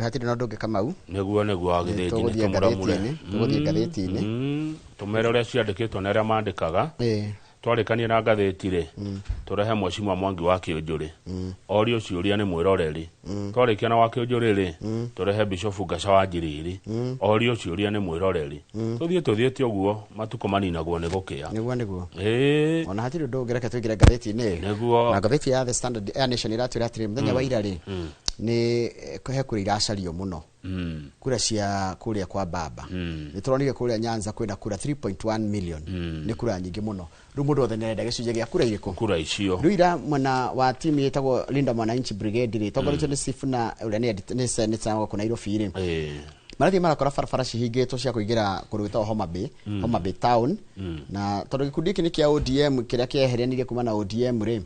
hatire no ndunge Kamau neguo agithĩti nĩ tũmũramure tũgũthiĩ ngathĩti-inĩ tũmere ũrĩa ciandĩkĩtwo na arĩa mandĩkaga twarĩkania na ngathĩti rĩ tũrehe Mheshimiwa Mwangi wa Kĩũnjũrĩ orio ciũria nĩ mwĩroreri twarĩkia na wa Kĩũnjũrĩ rĩ tũrehe Bishop Ngaca wa Njiriri orio ciũria nĩ mwĩroreri tuthiĩte ũguo matukũ maninagwo nĩ gũkĩa nĩguo ona hatire ũndũ ũngĩ reke tũingĩre ngathĩti-inĩ na ngathĩti ya The Standard Nation iratwĩra atĩrĩ mũthenya wa ira rĩ nĩ he kũrĩa iracario mũno kura cia kuria kwa baba nĩ tũronire kuria Nyanza kwĩna kura 3.1 million nĩ kura nyingĩ mũno rĩu mũndũ othe nĩarenda gĩcunjĩ gĩa kura irĩkũ kura icio rĩu ira mwena wa timu ĩtagwo Linda Mwananchi Brigade rĩ tongoretio nĩ Sifuna ũrĩa nĩ senator wa Nairobi rĩ marathi marakora barabara cihingĩtwo cia kũingĩra kũrũgĩtwo Homa Bay town na tondũ gĩkundi gĩkĩ nĩ kĩa ODM kĩrĩa kĩeheranirie kuma na ODM rĩ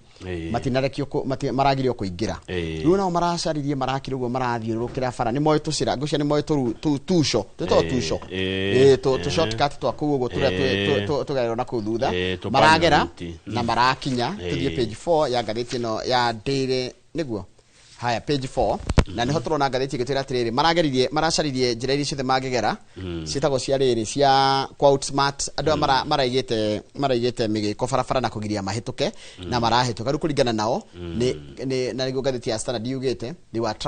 matinarekio maragirio kũingĩra rĩu nao maracaririe marakire ũguo marathiũrũrũkĩra bara nĩ moĩ tũcira ngũcia nĩ moĩ tusho tu shortcut twa kũu ũguo tũrĩa tũgererwo na kũu thutha maragera na marakinya tũthiĩ page 4 ya ngathĩti ĩno ya Daily nĩguo haya page 4 na niho turona ngathĩti igĩtwĩra atĩrĩrĩ maracaririe njĩra iria ciothe mangĩgera ciĩtagwo cia rĩrĩ cia kwa outsmart andũ maraigĩte mĩgĩko barabara na kũgiria mahĩtũke na marahĩtũka rĩu kũringana nao na nĩguo ngathĩti ya Standard yugĩte they were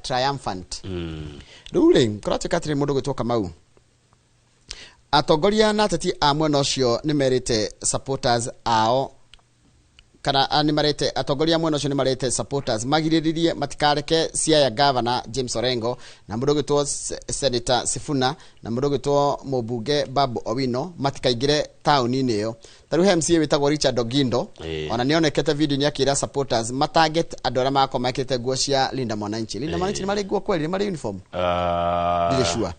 triumphant rĩu rĩ kũratuĩka atĩrĩ mũndũ gwĩtwo Kamau atongoria na ateti a mwena ũcio nĩ merĩte supporters ao kana nĩ marete atongoria mwena ũcio nĩ marete supporters magirĩrĩrie matikareke Siaya Governor James Orengo na mũndũ gwĩtwo Senator Sifuna na mũndũ gwĩtwo mũmbunge Babu Owino matikaingĩre taũni-inĩ ĩyo tarĩu MCA wĩtagwo Richard Ogindo ona nĩonekete video-inĩ akĩra supporters matarget andũ arĩa makorwo mekĩrĩte nguo cia Linda Mwananchi nĩ marĩ nguo kweli nĩ marĩ uniform ndirĩ sure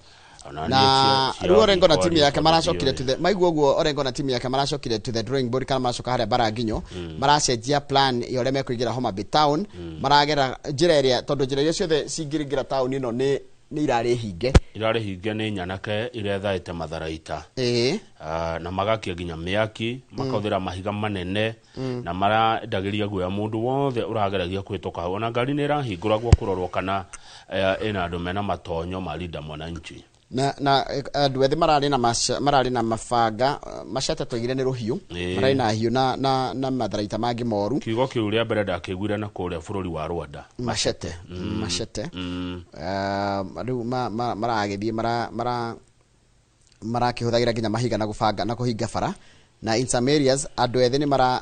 na Orengo na timu yake maracokire to the maigua ũguo Orengo na timu yake maracokire to the drawing board kana maracoka harĩa Baranginyo maracenjia plan ya ũrĩa mekũingĩra Homa Bay town maragera njĩra ĩrĩa tondũ njĩra iria ciothe cingĩrĩngĩra town ĩno nĩ irarĩ hinge nĩ nyanake iria thaĩte matharaita na magakia nginya mĩaki makahũthĩra mahiga manene na marendagĩria guoya mũndũ wothe ũrageragia kũhĩtũka hau ona ngari nĩ ĩrahingũragwo kũrorwo kana ĩna andũ mena matonyo ma Linda Mwananchi na andũ ethĩ mararĩ na mabanga macete twaigire nĩ rũhiũ mararĩ na hiũ na matharaita mangĩ moru kiugo kĩu rĩa mbere ndakĩiguire na kũrĩa bũrũri wa Rwanda macete rĩu maragĩthiĩ marakĩhũthagĩra nginya mahiga na gũbanga na kũhinga bara na in some areas andũ ethĩ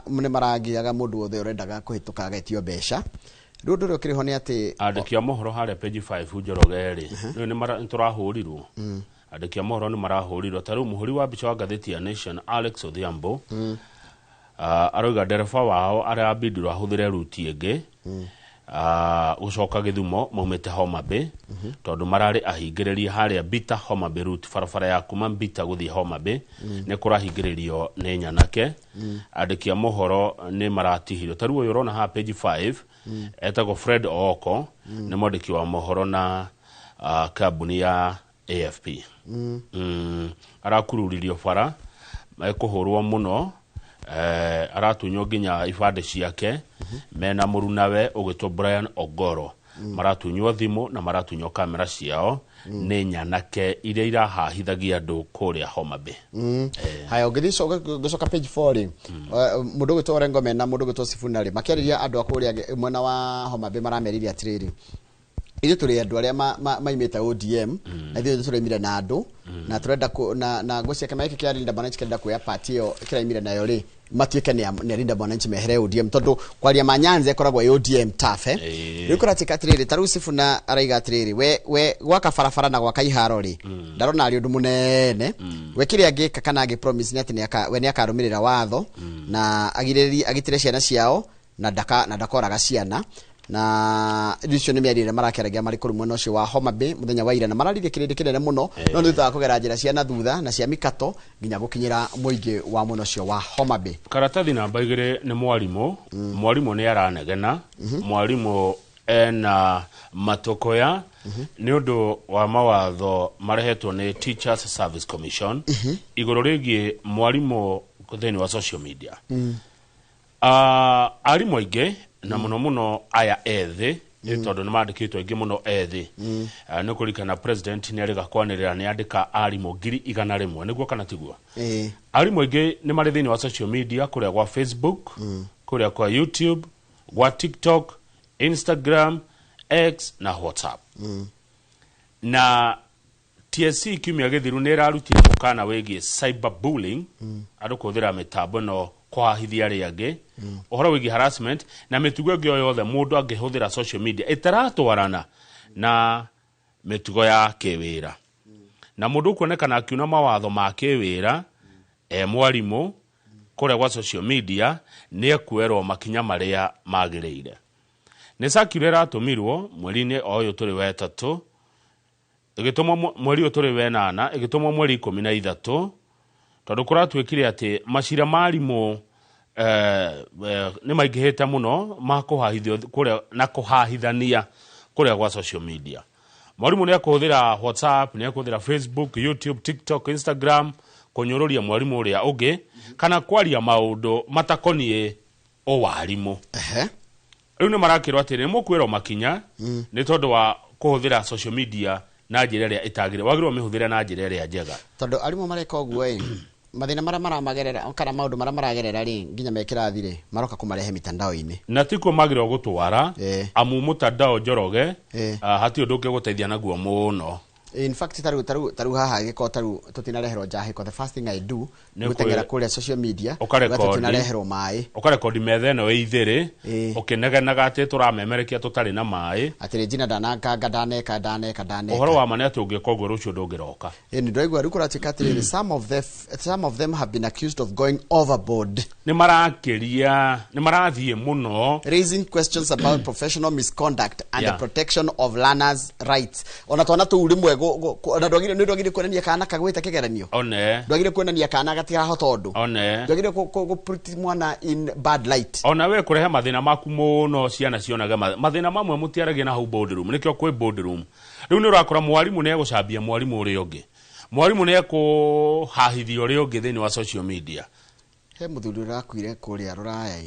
nĩ maragiaga mũndũ wothe ũrendaga kũhĩtũka agetio mbeca rĩu ndũrĩ ũkĩrĩho nĩ atĩ andĩki a mohoro harĩa page 5 Njoroge rĩ nĩ tũrahũrirwo andĩki a mohoro nĩ marahũrirwo ta rĩu mũhũri wa mbica wa ngathĩti ya Nation Alex Odhiambo aroiga ndereba wao arabindirwo ahũthĩre ruti ĩngĩ gũcoka Gĩthumo maumĩte Homa Bay tondũ mararĩ ahingĩrĩrie harĩa Mbita Homa Bay route barabara ya kuma Mbita gũthiĩ Homa Bay nĩ kũrahingĩrĩrio nĩ nyanake andĩki a mohoro nĩ maratihirio ta rĩu ũyũ ũrona ha page 5 etagwo Fred Ooko nĩ mwandĩki wa mohoro na kambuni ya AFP arakururirio bara ekũhũrwo mũno aratunywo nginya ibande ciake mena mũrunawe ũgĩtwo Brian Ogoro maratunywo thimũ na maratunywo kamera ciao nĩ nyanake iria irahahithagia andũ kũrĩa Homa Bay haya ũgĩcoka page 4 mũndũ gwĩtwo Orengo mena mũndũ gwĩtwo Sifuna rĩ makĩarĩria andũ a kũrĩa mwena wa Homa Bay marameriria atĩrĩrĩ ithuĩ tũrĩ andũ arĩa maimĩte ODM na ithuĩ tũraimire na andũ na tũrenda na nguo ciake maike kĩa Linda Mwananchi kĩrenda kuoya party ĩyo kĩraimire nayo rĩ matuĩke nĩ Linda Mwananchi mehere ODM tondũ kwaria ma Nyanza ĩkoragwo ODM tafe rĩu kũratika atĩrĩrĩ tarĩu Sifuna araiga atĩrĩrĩ we gwaka barabara na gwaka iharo rĩ ndarona arĩ ũndũ mũnene we kĩrĩa angĩka kana promise nĩ atĩ we nĩ akarũmĩrĩra watho na agitĩre ciana ciao na ndakoraga ciana na icio nĩ mĩario marakeragia marĩ kũrĩ mwena ũcio wa Homa Bay mũthenya wa ira na mararirie kĩrĩndĩ kĩnene mũno no nĩ thutha kũgera njĩra cia na thutha na cia mikato nginya gũkinyĩra mũingĩ wa mwena ũcio wa Homa Bay karatathi namba 2 nĩ mwarimũ nĩ aranegena mwarimũ ena matokoya nĩ ũndũ wa mawatho marehetwo nĩ Teachers Service Commission igũrũ rĩgiĩ mwarimũ thĩinĩ wa social media arimũ aingĩ na muno aya ethĩ tondu ni mandikitwo ingi muno ethi ni kurikana president ni ariga kwanirira ni andika arimu 100,000 niguo kana tiguo arimu ingi ni mari thini wa social media kuria kwa Facebook kuria kwa YouTube kwa TikTok Instagram X na WhatsApp na TSC kiumia githiru ni rarutire mukana wegi cyberbullying andu kuthira mitambo no kwahithia riangi uhoro wegi harassment na mitugo ngi yothe mundu angihuthira social media itaratwarana na mitugo ya kiwira na mundu kuonekana akiuna mawatho ma kiwira mwarimu kuria kwa social media ni ekwerwo makinya maria magirire ni circular atumirwo mweri-ini oyo turi wetatu igitumwa mweri uturi wenana igitumwa mweri 13 tondu kuratwikire ati macira marimu ni maingihite muno makuhahithio kuria na kuhahithania kuria kwa social media mwarimu ni akuhuthira WhatsApp ni akuhuthira Facebook YouTube TikTok Instagram kunyururia mwarimu uria ugi kana kwaria maundu matakonie o warimu riu ni marakirwo ati ni mukwirwo makinya ni tondu wa kuhuthira social media na njira ria itagire wagirwo mihuthire na njira ria njega tondu arimu mareka oguo mathina mara maramagerera kana maundu mara maragerera ri nginya mekirathire maroka kumarehe mitandao-ini na tiko magirwo gutwara amu mutandao Njoroge hati undu ngiguteithia naguo muno in fact taru haha giko taru tutinareherwo njahi ko the first thing I do ni gutengera kuria social media tutinareherwo mai ukarecord metheno we ithire ukinegenaga ati turamemerekia tutari na mai atire jina danaka ndaneka uhoro wa mane ati ungikogwo rucio ndungiroka ni ndoigwa rikura tikatire some of them have been accused of going overboard ni marathie muno raising questions about professional misconduct and the protection of learners rights ona twana tuurimwe na ndogire kuonania kana kagwita kigeranio ndogire kuonania kana gatiga hotondu ndogire ku put mwana in bad light ona we kurehe mathina maku muno ciana cionaga mathina mamwe mutiaragia na hau board room nikyo kwi board room riu ni urakora mwarimu ne gucambia mwarimu uri ungi mwarimu ne kuhahithia uri ungi thini wa social media he muthuri urakwire kuria ruraya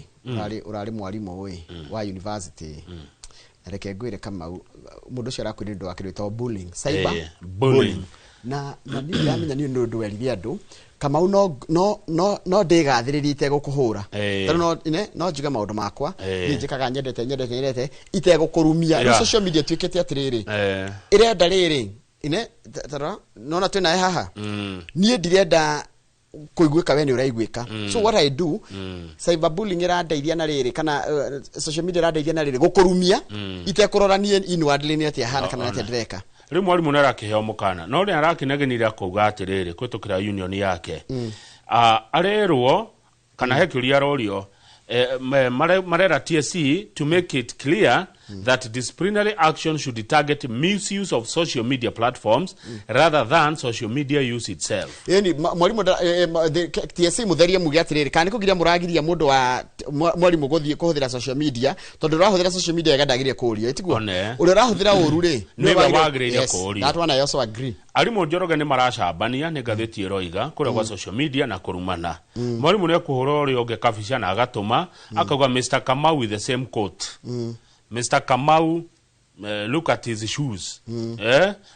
urari mwarimu wa university reke ngwire kama mundu cio arakwire ndu akirito bullying cyber bullying na ni ndamenya ni ndu werithia andu kama no ndigathiririe gukuhura tondu no njuga maundu makwa ni njikaga nyendete itegukurumia social media twikete atiriri irenda riri tara nona twina haha nie ndirenda kuiguika we ni uraiguika so what I do cyberbullying irandeithia na riri kana social media irandeithia na riri gukurumia itekuroranie inwardly ni atia hana kana atia ndreka riu mwarimu narakiheo mukana no ri arakinegenira kuga atiriri kwitukira union yake arerwo kana hekiria rorio marera TSC to make it clear that disciplinary action should target misuse of social media platforms rather than social media use itself. Yani mwalimu TSC mutherie mugi atiriri kana kugiria muragiria mundu wa mwalimu guthie kuhuthira social media tondu rahuthira social media gadagiria kuria itiguo uri rahuthira uru ri ni wagiriria kuria that one I also agree. Arimu Njoroge ni maracambania ni gatheti roiga kuria kwa social media na kurumana mwalimu ni kuhura uri unge kabisha na agatuma akauga Mr. Kamau with the same coat Mr. Kamau look at his shoes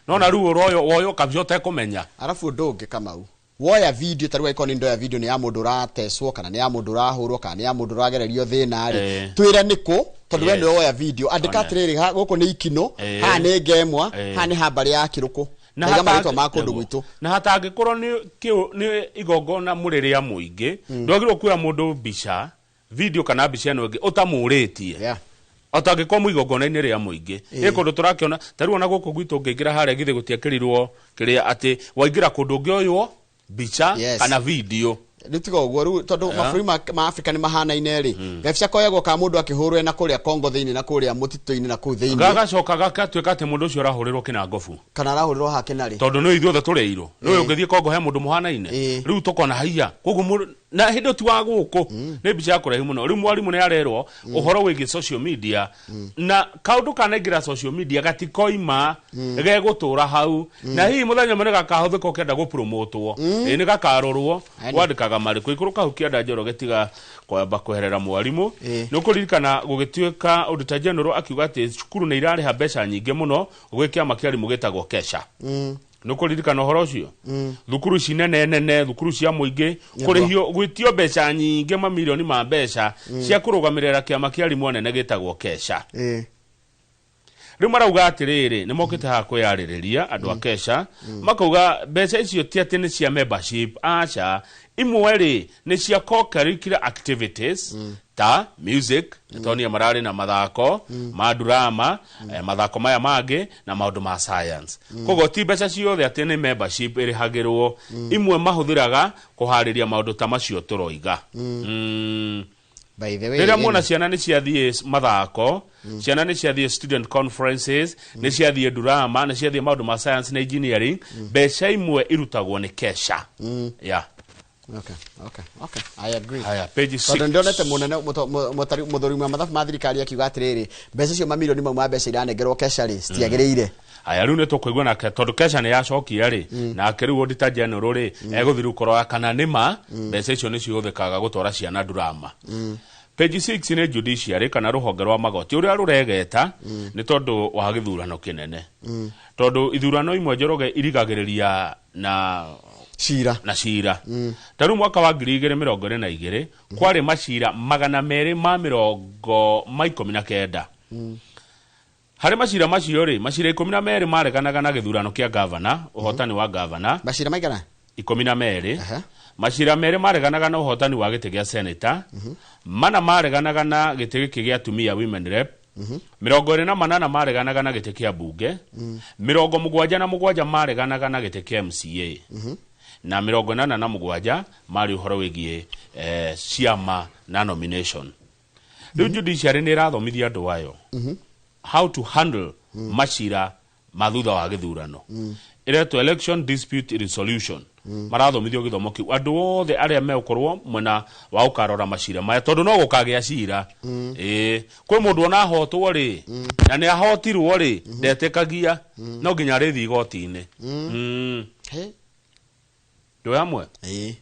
no na ruo royo kabisha utekumenya arafu ndunge Kamau woya video tarwa ikoni ndo ya video ni ya mundu rateswo kana ni ya mundu rahurwo kana ni ya mundu ragererio thina ri twira niko tondu we no woya video andika atiriri guku ni ikino ha ni ngemwa ha ni habari ya kiruko na marito makundu gwitu na hata angikorwo ni igongona muriria muingi ndwagirwo kuira mundu bica video kana bica no ngi utamuritie otangikwo muigongona-ini ria muingi ikundu turakiona taruona guku gwitu ngingira haria githe gutiakirirwo kiria ati waingira kundu ngioywo bica kana video nitigo uguo ru tondu maburi ma Africa ni mahana ineri gabica koyagwo ka mundu akihurwe na kuria Kongo thiini na kuria mutito-ini na ku thiini gagacoka gakatwika ati mundu ucio arahurirwo kinangofu kana arahurirwo ha kinari tondu no ithuothe tureirwo no ngithie Kongo he mundu muhana ine riu tukona haiya koguo na hindo ti wa guku ne bicha yakora muno ri mwarimu ne arerwo uhoro wigi social media na kaundu kanengira social media gatikoima ge gutura hau na hihi muthenya mene gakahuthika ukenda go promotewo ni gakarorwo wandikaga mariko ikuruka ukienda Njoroge tiga kwamba kweherera mwarimu nukuririkana gugituika auditor general akiuga ati cukuru ne irari ha mbeca nyinge muno gwikia makiari mugitagwo kesha nukuririkana horo ucio thukuru cinene nene thukuru cia muingi kurihio gwitio mbeca nyinge mamilioni ma mbeca cia kurugamirira kiama kia arimu nene gitagwo kesha riu marauga atiriri ni mokite ha kwiyaririria andu a kesha makauga mbeca icio ti ati ni cia membership acha imweri ni cia co-curricular activities ta music tonia marari na mathako ma drama mathako maya mage na maundu ma science kogo ti mbeca ciothe ati ni membership iri hagirwo imwe mahuthiraga kuhariria maundu ta macio turoiga by the way rira mona ciana ni ciathie mathako ciana ni ciathie student conferences ni ciathie drama ni ciathie maundu ma science na engineering mbeca imwe irutagwo ni kesha Okay. I agree. Aya, page 6. Tondu ndionete munene muthuri wa mathabu ma thirikari akiuga atiriri mbeca cio mamilioni ma mbeca iranengerwo kesha ri citiagiriire. Aya riu ne tukuigwa na tondu kesha ne yacokia ri na akiriu auditor general ri eguthiru korwa kana nima mbeca icio ni ciuthikaga gutora ciana drama. Page 6 ni judiciary kana ruhonge rwa magoti uria ruregeta ni tondu wa githurano kinene. Tondu ithurano imwe Njoroge irigagiriria na shira taru mwaka wa 2022 kwari mashira 219 hari mashira macio ri mashira 12 mareganaga na githurano kia governor uhotani wa governor mashira maigana 12 mashira mere mareganaga na uhotani wa gite gia senator mana mareganaga na gite giki gia tumia women rep 28 mareganaga na gite kia bunge 77 mareganaga na gite kia MCA na 87 mari uhoro wigie ciama na nomination riu judiciary ni rathomithia andu ayo how to handle mashira mathutha wa githurano ireto election dispute resolution marathomithio githomo kiu andu othe aria meukorwo mwena wa ukarora mashira maya tondu no gukagia cira kwi mundu ona hotwo ri na ni ahotirwo ri ndetekagia no nginya rithi igoti-ini amwe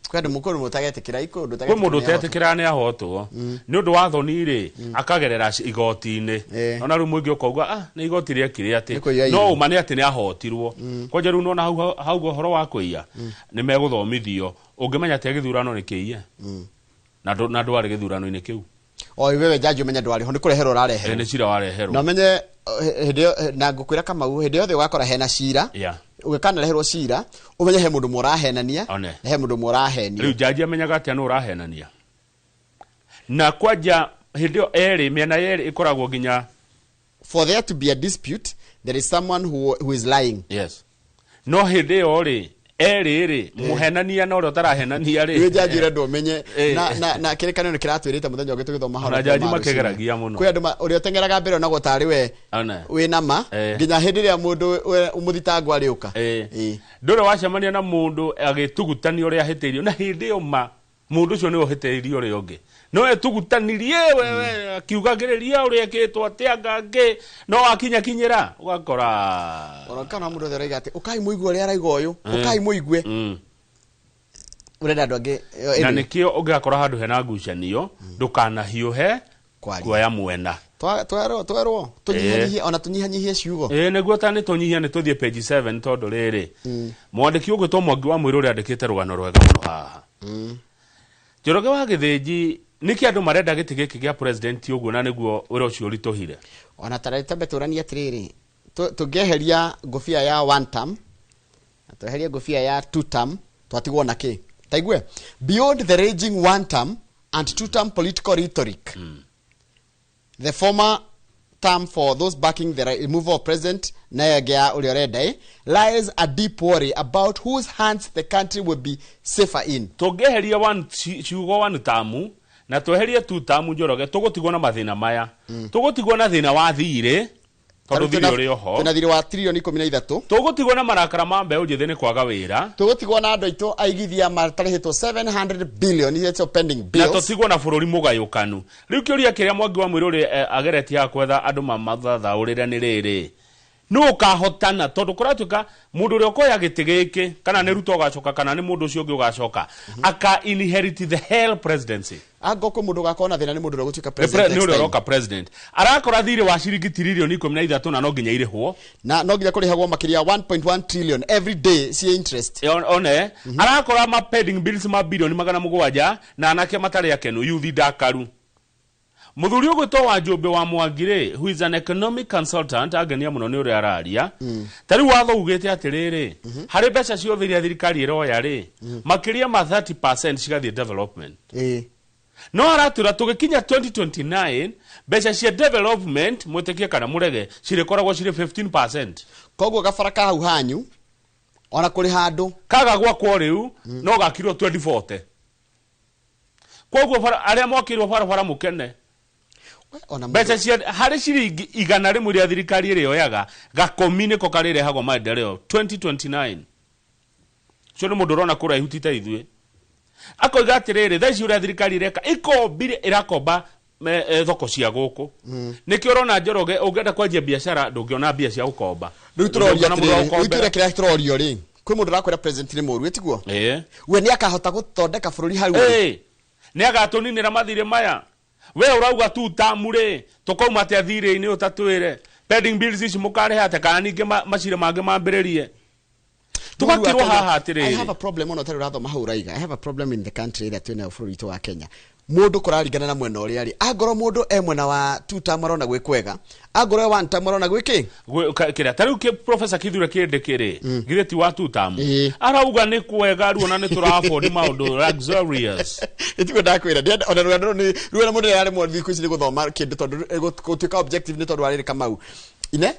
kwenda mukuru mutagetekira ikundu kwe mundu tetekira ni ahotwo ni undu wa thoni ri akagerera igoti-ini ona ru mwingi ukauga ni igoti ria kiri ati no umane ati ni ahotirwo kwaje ru no hau horo wa kuiya ni meguthomithio ungimenya te githurano ni kiiye na ndwari githurano-ini kiu wewe jaji umenya ndwari ho ni kureherwo rareherwo ni cira wareherwo no menye na ngukwira Kamau hindi yothe wakora hena cira ugikana reherwo cira umenye he mundu murahenania na he mundu murahenio riu jaji amenyaga ati no urahenania na kwaja hindi eri miena eri ikoragwo ginya for there to be a dispute there is someone who is lying no hindi ori eri muhenania na uri utarahenania ri we jaji redo umenye na kirekanio ni kiratwirite muthenya ugitu githoma horo na jaji makegeragia muno kwi andu uri utengeraga mbere na gutari we na ma ginya hindi ria mundu umuthitangu ariuka ndure wacemania na mundu agitugutania uri ahitirio na hindi ma mundu ucio ni uhitiririo uri ungi no etugutanirie wewe akiugagiriria uri ekitwo atiangange no akinya kinyira ugakora kana mundu thera igate ukai muigwe uri araiga uyu ukai muigwe urenda andu angi na nikio ungakora handu hena ngucanio ndukana hiuhe kuoya mwena twerwo tunyihanyihie ona tunyihanyihie ciugo niguo tani tunyihia ni tuthie page 7 tondu riri mwandiki ugwitwo Mwangi wa Mwiro uri andikite rugano rwega muno haha Njoroge wa Githinji niki andu marenda giti giki gia president uguo na niguo uri ucio rituhire ona tarete beturania atiriri tungeheria ngofia ya one term tuheria ngofia ya two term twatigwo na ki taigwe beyond the raging one term and two term political rhetoric the former term for those backing the removal of President Nayagya Uriorede lies a deep worry about whose hands the country will be safer in. Tungeheria one term na tweherie two term Njoroge tugutigwo na mathina maya tugutigwo na thina wa thire tondu thiri uri oho tuna thiri wa trilioni 13 tugutigwo na marakara ma mbeu njithi ni kwaga wira tugutigwo na andu aitu aigithia matarihitwo 700 billion icio pending bills na tutigwo na bururi mugayukanu riu kiuria kiria Mwangi wa Mwiri uri ageretie akwetha andu mamathathaurire ni riri no kahotana tondu kuratuka mundu uri okoya giti giki kana ni Ruto gacoka kana ni mundu ucio ungi ugacoka aka inherit the hell presidency agoko mundu gakona thina ni mundu uri gutuika president ni uri roka president arakora thiri wa ciringi trilioni 13 na no nginya irihwo na no nginya kurihagwo makiria 1.1 trillion every day see interest one arakora ma pending bills ma bilioni 700 na anake matari akenu yuthi dakaru muthuri ugwitwo wa Njumbe wa Mwangire who is an economic consultant agenia muno ni uri araria tari watho ugite atiriri hari mbeca ciothe iria thirikari iroya ri makiria ma 30% cigathie development no aratura tugikinya 2029 mbeca cia development mwitikie kana murege cirikoragwo ciri 15%. Koguo gabara ka hau hanyu ona kuri handu kaga gwakwo riu no gakirwo 2040. Koguo aria mwakirwo bara mukene mbeca cia hari ciringi igana rimwe ria thirikari iri yoyaga gakomine ko karire hagwo maendeleo 2029 cio ni mundu rona kura ihutita ithue akoiga atiriri thaici uria thirikari ireka ikombire irakomba thoko cia guku nikio rona Njoroge ungenda kwanjia biashara ndungiona mbia cia gukomba riu turoria atiriri kira turorio ri kwi mundu rakwira president ni muru etiguo we ni akahota guthondeka bururi hau ni agatuninira mathire maya we urauga tu tamure tukauma ate thire ni utatwire pending bills ici mukare hate kana ninge macire mange mambererie tugakirwo haha atiriri. I have a problem ono tari rathoma hau raiga. I have a problem in the country that we know bururi to wa Kenya. Mundu kuraringana na mwena uri ari agoro mundu mwena wa tuta marona gwikwega agoro wa nta marona gwiki kira tari ke professor Kithure Kindikiri gireti wa tuta arauga ni kwega ruona ni turafford maundu luxurious itiko ndakwira ona ruona ni ruona mundu yari mu thiku ici ni guthoma kindu tondu gutuika objective ni tondu ari Kamau ine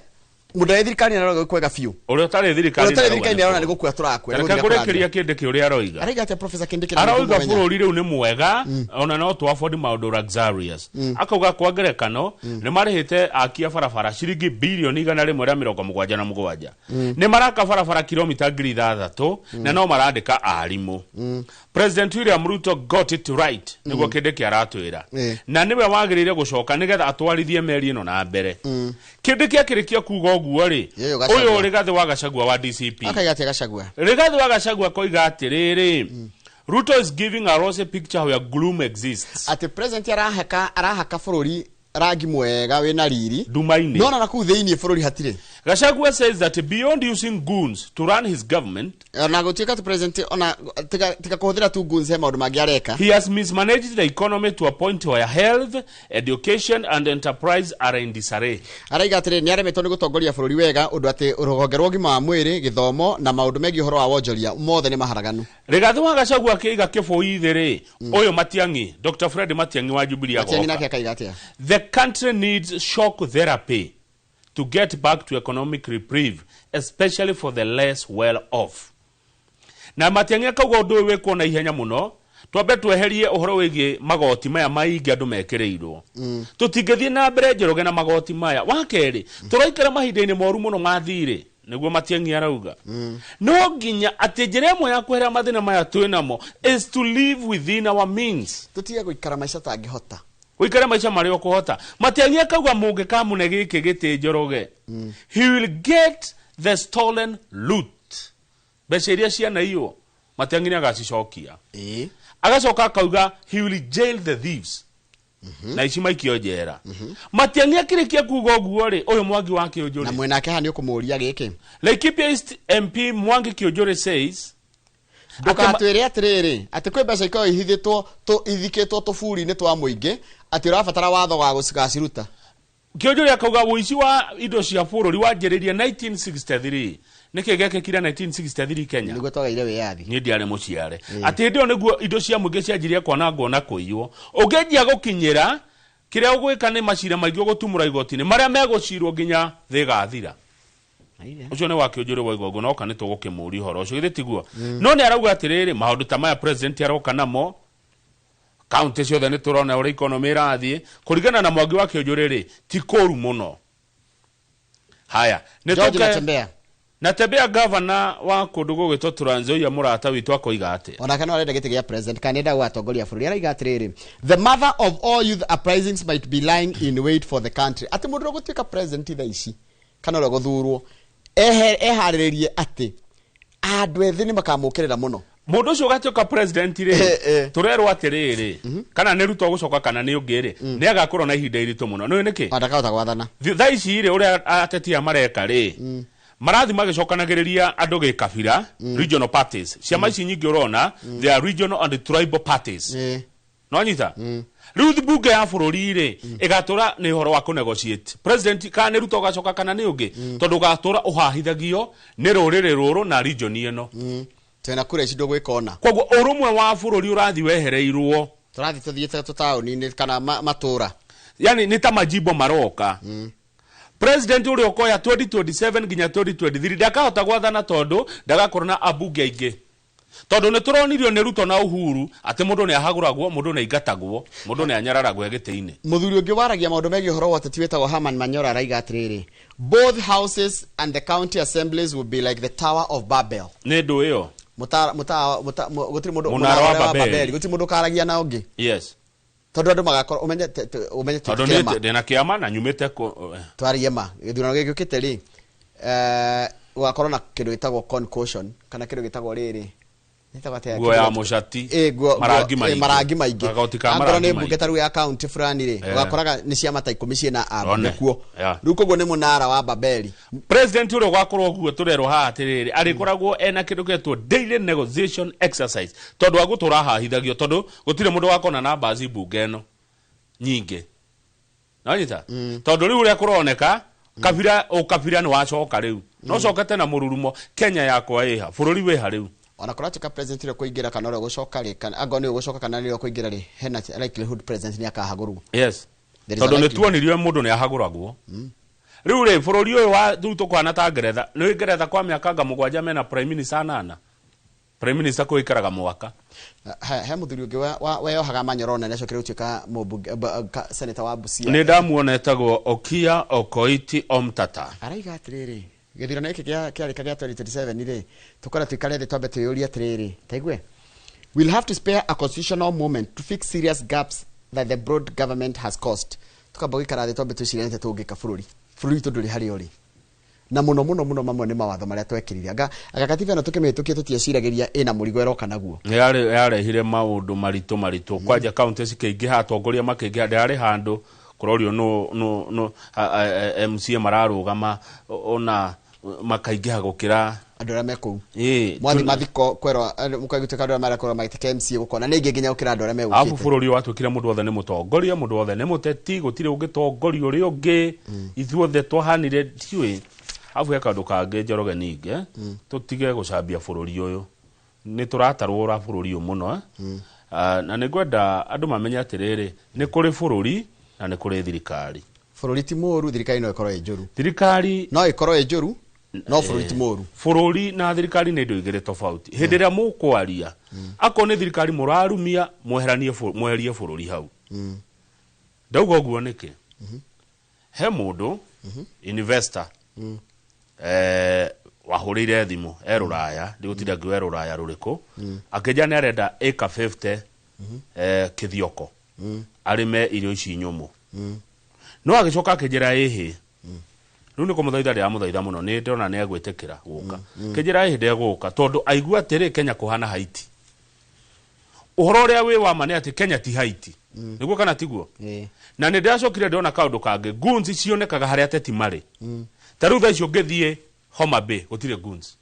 mundu thirikari na roga kwega fiu uri tari thirikari ni arona ni gukua turakwe reka kurekeria Kindiki uri aroiga ariga ate professor Kindiki aroiga bururi riu ni mwega ona no tu afford maundu luxurious akauga kwa ngerekano ni marihite akia barabara ciringi bilioni 177 ni maraka barabara kilomita 3,000 na no marandika arimu President William Ruto got it right niguo Kindiki aratwira na niwe wagirire gucoka nigetha atwarithie meri ino na mbere Kindiki akirikia kuga oguo ri uyu Rigathi wa Gachagua wa DCP akaigatia Gachagua Rigathi wa Gachagua koiga atiriri Ruto is giving a rosy picture where gloom exists ati president arahaka bururi rangi mwega wina riri dumaini no na ku thiini bururi hatire. Gachagua says that beyond using goons to run his government na gutika to president ona tika kuhudira tu goons he maundu mangi areka he has mismanaged the economy to a point where health, education and enterprise are in disarray. Araiga atire ni aremetwo ni gutongoria bururi wega undu ati ruhonge rwa gima wa mwiri githomo na maundu megi horo wa wonjoria mothe ni maharaganu. Rigathi wa Gachagua kiiga kiboithiri uyu Matiang'i Dr. Fred Matiang'i wa Jubilee agoka Matiang'i nake akaiga atia the country needs shock therapy to get back to economic reprieve, especially for the less well off. Na Matiang'i akauga undu wekwo na ihenya muno twambe tweherie uhoro wigie magoti maya maingi andu mekireirwo tutingethie na mbere Njoroge na magoti maya wakeri turaikara mahinda-ini moru muno mathire niguo Matiang'i arauga no nginya ati njira imwe ya kwehera mathina maya twinamo is to live within our means tutige guikara maica tangihota wikare maisha mari okuhota Matiang'i akauga munge kamune giki giti Njoroge he will get the stolen loot mbeca iria ciana iyo Matiang'i agacicokia agacoka akauga he will jail the thieves na ici maikio njera Matiang'i akirikia kuga uguo ri uyu Mwangi wa Kiunjuri na mwenake hani ukumuria giki Laikipia East MP Mwangi Kiunjuri says ndukatwire atiriri ati kwi mbeca iko ihithitwo ithikitwo tuburi-ini twa muingi ati urabatara watho wa gucigaciruta Kiunjuri akauga wici wa indo cia bururi wanjiririe 1963 niki gekekira 1963 Kenya niguo twagaire wiyathi ni ndiare muciare ati ndio niguo indo cia muingi cianjirie kwanangwo na kuiywo ungenjia gukinyira kiria ugwika ni macira maingĩ gutumura igoti-ini maria megucirwo nginya thigathira ucio ni wa Kiunjuri wa igongo no kana tugukimuri horo ucio githitiguo no ni arauga atiriri maundu ta maya president aroka namo county ciothe ni turona uri economy irathie kurigana na Mwangi wa Kiunjuri ri ti koru muno haya George natembea governor wa kundugo gwitwo Trans Nzoia murata witu akoiga ate ona kana arenda gite gya president kanenda gwatongoria bururi araiga atiriri the mother of all youth uprisings might be lying in wait for the country ati mundu gutwika president itha ici kana ro guthurwo ehariririe ati andu ethi ni makamukirira muno mundu ucio gatuka president ri turerwo atiriri kana ni Ruto gucoka kana ni ungiri ni agakorwo na ihinda iritu muno no niki atakahota gwathana tha ici ri uria atetia mareka ri marathi magicokanagiriria andu gikabira regional parties ciama ici nyingi urona they are regional and tribal parties no nyita riu bunge ya bururi ri igatura ni horo wa kunegotiate president kana ni Ruto gacoka kana ni ungi tondu gatura uhahithagio ni ruriri ruru na region ino twena kure ici ndugwikona koguo urumwe wa bururi urathi wehereirwo turathi tuthiete tutauni kana matura yani ni ta majimbo maroka president uri okoya 2027 nginya 2023 ndakahota gwathana tondu ndagakorwo na abunge aingi tondu ni turonirio ni Ruto na Uhuru ati mundu ni ahaguragwo mundu ni ingatagwo mundu ni anyararagwo egiteini muthuri ungi waragia maundu megi horo wote tiwetagwo Herman Manyora araiga atiriri both houses and the county assemblies will be like the Tower of Babel ni ndu iyo gutiri mundu wa Babel gutiri mundu karagia na ungi yes tondu andu magakorwo umenye tondu ndina kiama na nyumite twariema githurano gigukite ri ugakorwo na kindu gitagwo concussion kana kindu gitagwo riri guo ya mucati marangi maingi angorwo ni mbunge taru ya county fulani ri ugakoraga ni ciama ta 10 ciena abunge kuo riu koguo ni munara wa Babeli president uri gwakorwo guo turerwo ha atiriri arikoragwo ena kindu getwo daily negotiation exercise tondu agutura hahithagio tondu gutire mundu wakona na bazi mbunge eno nyingi nanyita tondu riu ria kuroneka kabira ni wacoka riu no cokete na mururumo Kenya yakwa iha bururi we ha riu ona kuratuka president ri kuingira kana ro gucoka ri kana agoni gucoka kana ri kuingira ri hena likelihood president ni akahagurwo yes tondu ni tuonirio mundu ni ahaguragwo riu ri bururi uyu wa Ruto kwana ta Ngeretha ni Ngeretha kwa miaka nga mugwanja mena prime minister nana prime minister kuikaraga mwaka he muthuri ungi weyohaga Manyora na necokire utuika mubunge senator wa Busia ni ndamuonetagwo Okia Okoiti Omtata araiga atiriri githurano iki kiarika gia 2027 ri tukora twikare thi twambe tuyuria atiriri taigwe we'll have to spare a constitutional moment to fix serious gaps that the broad government has caused tukamba gwikara thi twambe tucirete tungika bururi tunduri hari ori na muno mamwe ni mawatho maria twekirire agakatiba no tukimitukie tutiaciragiria ina murigo eroka naguo yarehire maundu maritu kwanja county cikingi hatongoria makingi ndari handu kurorio no MCA mararugama ona makaingiha gukira andu aria meku mwathi mathiko kwero mukagituka andu aria marakora maitike MCA gukona ni nginya gukira andu aria megukite afu bururi watwikire mundu othe ni mutongoria mundu othe ni muteti gutire ungitongoria uri ungi ithuothe twahanire tiwe afu yakandu kange Njoroge ninge tutige gucambia bururi uyu ni turatarwo ura bururi uyu muno na nigwenda andu mamenya atiriri ni kuri bururi na ni kuri thirikari bururi ti muru thirikari no ikorwo ejuru thirikari no ikorwo ejuru no bururi ti muru bururi na thirikari ni ndu igire tofauti hindi ria mukwaria akone thirikari murarumia mweherie bururi hau ndauga guo niki he mundu investor wahurire thimu eruraya ndigutira ngiwe eruraya ruriku akija ni arenda acre 50 kithioko arime irio ici nyumu no agicoka akijira ihi riu niko muthaitha ria muthaitha muno ni ndona ni agwitikira guka kijira ihi ndeguka tondu aigua atiri Kenya kuhana Haiti uhoro ria wi wa mane ati Kenya ti Haiti niguo kana tiguo na ni ndacokire ndona kaundu kange gunzi cionekaga haria ateti mari taru tha icio ngithie Homa Bay gutire guns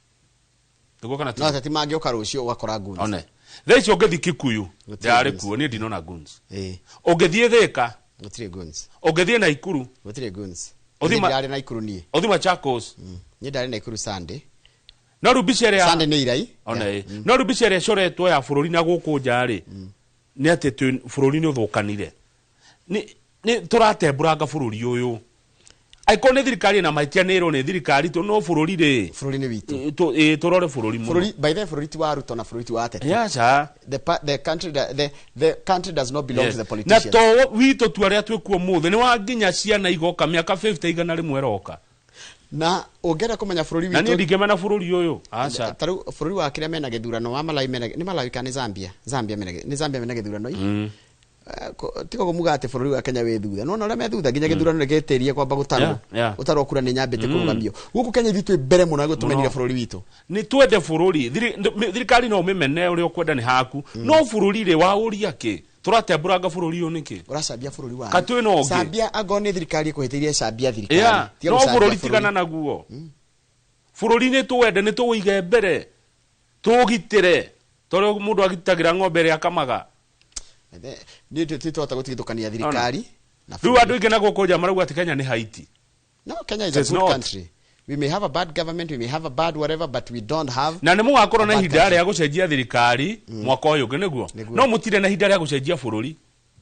niguo kana no ateti mangi ukarucio ugakora guns one tha icio ngithi Kikuyu ndari kuo ni ndinona guns ungithie Thika gutire guns ungithie Naikuru gutire guns ndari Naikuru ni othima Chakos ni ndari Naikuru Sunday no rubicere ya Sunday ni irai one no rubicere coretwo ya bururi na guku njari ni ati bururi ni uthukanire ni turatemburanga bururi uyu aikone thirikari na maitia nero ne thirikari to no bururi ri bururi ni witu turore bururi mu bururi by the bururi ti wa Ruto na bururi ti wa atete yes the country does not belong to the politicians na to witu tu aria twikuo muthe ni wa nginya ciana igoka miaka 50 igana rimwe roka na ongera kumenya bururi na witu ni ndikemena bururi uyu acha taru bururi wa kire mena githurano wa Malawi mena ni Malawi kana Zambia mena githurano tiko kumuga ati bururi wa Kenya we thutha no ore me thutha ginya githurano regeterie kwamba gutarwo utarwo kura ni nyambite kurugamio guku Kenya thitu mbere muno gutumenira bururi witu ni twende bururi thirikari no mimene uri ukwenda ni haku no bururi ri wa uria ki turatemburaga bururi uyu niki uracambia bururi wa katu ino ngi cambia agone thirikari kuhitiria cambia thirikari no bururi tigana naguo bururi ni twende ni tuwige mbere tugitire toro mundu agitagira ng'ombe ri akamaga ni tutota gutigithukania thirikari na riu andu ingi naguo koja marauga ati Kenya ni Haiti. No, Kenya is a good country. We may have a bad government, we may have a bad whatever, but we don't have. Na nemu gakorwo na hinda ria gucenjia thirikari mwaka uyu ngi niguo no mutire na hinda ria gucenjia bururi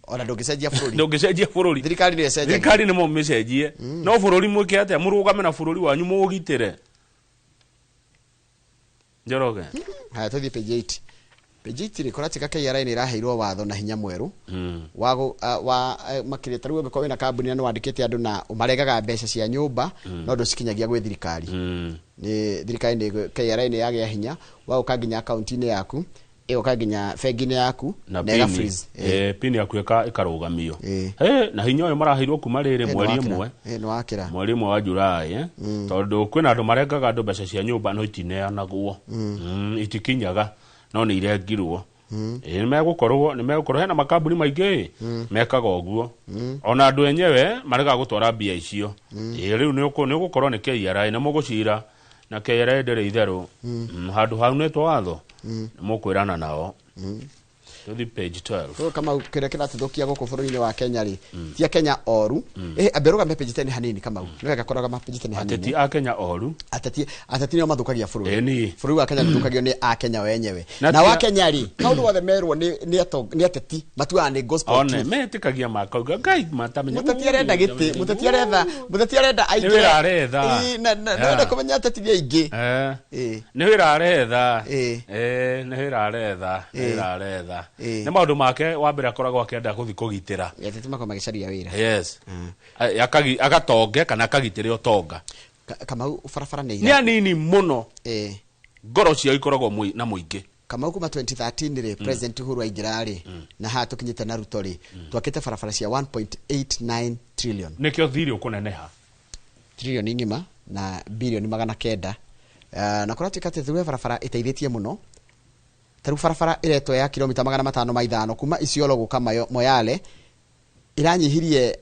ona ndungicenjia bururi ndungicenjia bururi thirikari ni ecenjia thirikari ni mo mecenjie no bururi mwike atia murugame na bururi wanyu mugitire Njoroge haya tuthi page 8 page 8 rikora tika KRA ni raheirwo watho na hinya mweru wa makireta riu ngiko wina kambuni no wandikite andu na umaregaga mbeca cia nyumba no nducikinyagia gwe thirikari ni thirikari ni KRA ni yagia hinya wa ukaginya account-ini yaku ukaginya bengi-ini yaku na freeze pin yaku ikarugamio na hinya uyu maraheirwo kuma riri mweri imwe no wakira mweri imwe wa Julai tondu kwina andu maregaga andu mbeca cia nyumba no itineanaguo itikinyaga no ni irengirwo ni megukorwo hena makambuni maingi mekaga uguo ona andu enyewe marega gutwara bia icio riu ni ugukorwo ni KRA na mugucira na KRA ndere itheru handu hau ni twatho mukwirana nao tuthi page 12 kama kire kira tuthukia guku bururi-ini wa Kenya ri tia Kenya oru aberuga me page 10 hanini kama ni wega koraga ma page 10 hanini ateti a Kenya oru ateti no mathukagia bururi bururi wa Kenya thukagio ni a Kenya wenyewe na wa Kenya ri kaundu wothe merwo ni ateti matua ni gospel one metikagia makauga ngai matamenya muteti arenda giti muteti arenda aige na kumenya ateti ni aige ni wira aretha ni wira aretha ni maundu make wa mbere akoragwo akienda guthi kugitira ateti mako magicaria wira yes agatonge kana akagitire utonga kama ufarafara ni anini muno ngoro cio ikoragwo na muingi kama kuma 2013 ri president Uhuru aingirari na hatukinyite na Ruto ri twakite farafara cia 1.89 trillion nikio thiri ukuneneha trillion ngima na billion 900 na kuratika tethuwe farafara iteithitie muno taru farafara iretwo ya kilomita 500 kuma Isiolo guka Moyale iranyihirie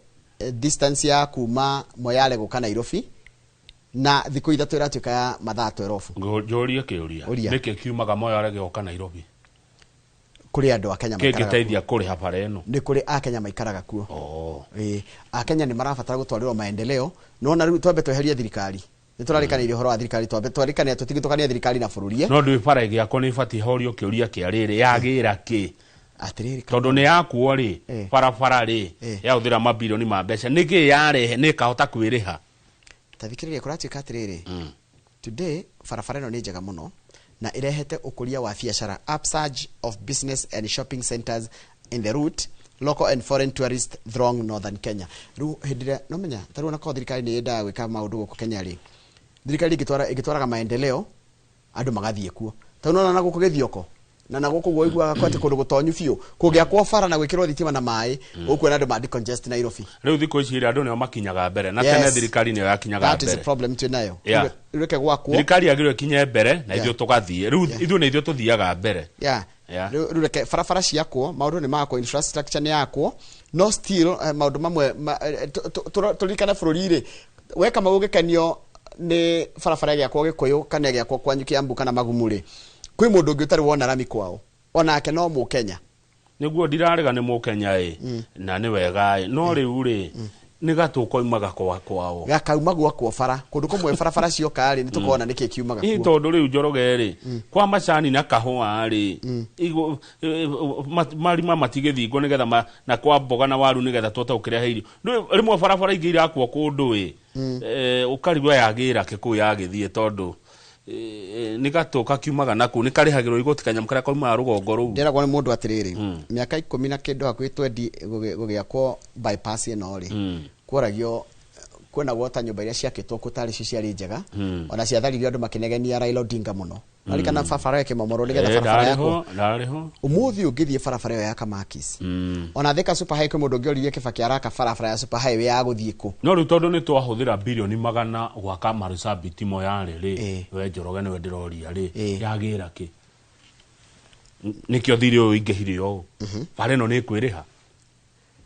distance ya kuma Moyale guka Nairobi na thiku ithatu iratuika ya mathaa 12 njorie kiuria niki kiumaga Moyale guka Nairobi kuri andu a Kenya maikaraga kigiteithia kuri habara eno ni kuri a Kenya maikaraga kuo a Kenya ni marabatara gutwarirwo maendeleo no na riu twambe tweherie thirikari niturarikana ile horo wa thirikari twarikania tutigithukania thirikari na bururie no ndui bara giako ni ibati horio kiuria kiariri yagira ki atiriri tondu ni yakuo ri bara ri ya uthira mabilioni ma mbeca niki yarehe ni kahota kwiriha tathikiririe kuratuika atiriri today farafara no ni njega muno na irehete ukuria wa biashara upsurge of business and shopping centers in the route local and foreign tourists throng northern Kenya ru hindire no menya taru na ko thirikari ni enda gwika maundu guku Kenya ri thirikari igitwaraga maendeleo andu magathie kuo tonona na guku githioko na na guku gwoigua kwate kundu gutonyu biu kugia kwa fara na gwikirwo thitima na mai ukuona andu madi congest Nairobi riu thiko ici andu nio makinyaga mbere na tene thirikari nio yakinyaga mbere that is a problem tunayo reke gwakwo thirikari agirwe kinye mbere na ithio tugathie riu ithio na ithio tuthiaga mbere riu reke farafara ciakwo maundu ni makwo infrastructure ni yakwo no still maundu mamwe turikana bururi ri weka maugikanio ni farafara giakwo Gikuyu kana giakwo kwanyu Kiambu kana Magumuri kwi mundu ungi utari wona rami kwao onake no mu Kenya niguo ndirarega ni mu Kenya na ni wega no riu ri ni gatukoimaga kwao gakauma gwakwo bara kundu kumwe farafara cioka ri nitukona niki kiumaga kuo tondu riu Njoroge ri kwa macani na kahua ri marima matigithingo nigetha na kwa mboga na waru nigetha tutaukire heiri rimwe farafara ingi irakwo kundu ukarigwa yagira kiku yagithie tondu ni gatuka kiumaga naku ni karihagirwo igoti kanyam karia koima rugongo ru ndiragwo ni mundu atiriri miaka 10 na kindu hakuhi 20 gugiakwo bypass ino ri kworagio kwena gwota nyumba iria ciakitwo kutari ciari njega ona ciatharirio andu makinegenia Raila Odinga muno marikana barabara yake momoro nigetha barabara yako umuthi ungithie barabara yo ya Kamakis ona Thika Super Highway mundu ngioririe Kibaki araka barabara ya Super Highway ya guthie ku no ru tondu ni twahuthira bilioni 100 gwaka Marsabit Moyale ri we Njoroge niwe ndiroria ri yagira ki nikio thiri uyu ingehire yo bare no ni kwiriha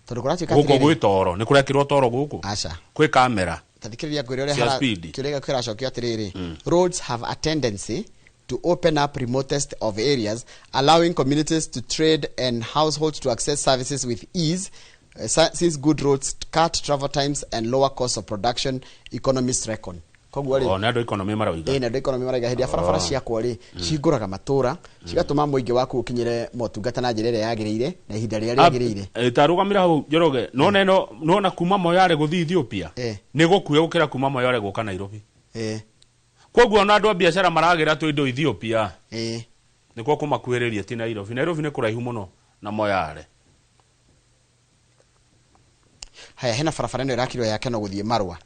tondu kuratuika guko gwitoro ni kurekirwo toro guku aca kwi kamera tandikiriria ngwire ore hara kirega kiracokio atiriri roads have a tendency to open up remotest of areas, allowing communities to trade and households to access services with ease, since good roads cut travel times and lower costs of production, economists reckon. Na ndo economy maraiga. Na ndo economy maraiga hindi barabara ciakwa ri cinguraga matura cigatuma muingi waku ukinyire motungata na njira iria yagirire na ihinda riria riagirire. Tarugamira hau Njoroge no na kuma Moyale guthi Ethiopia ni gukuya gukira kuma Moyale guka Nairobi. Koguo na andu a biashara maragira tu indo Ethiopia nikuo kumakuhiriria ti Nairobi ni kuraihu muno na Moyale. Haya hena barabara ino irakirwo yake no guthie Marwa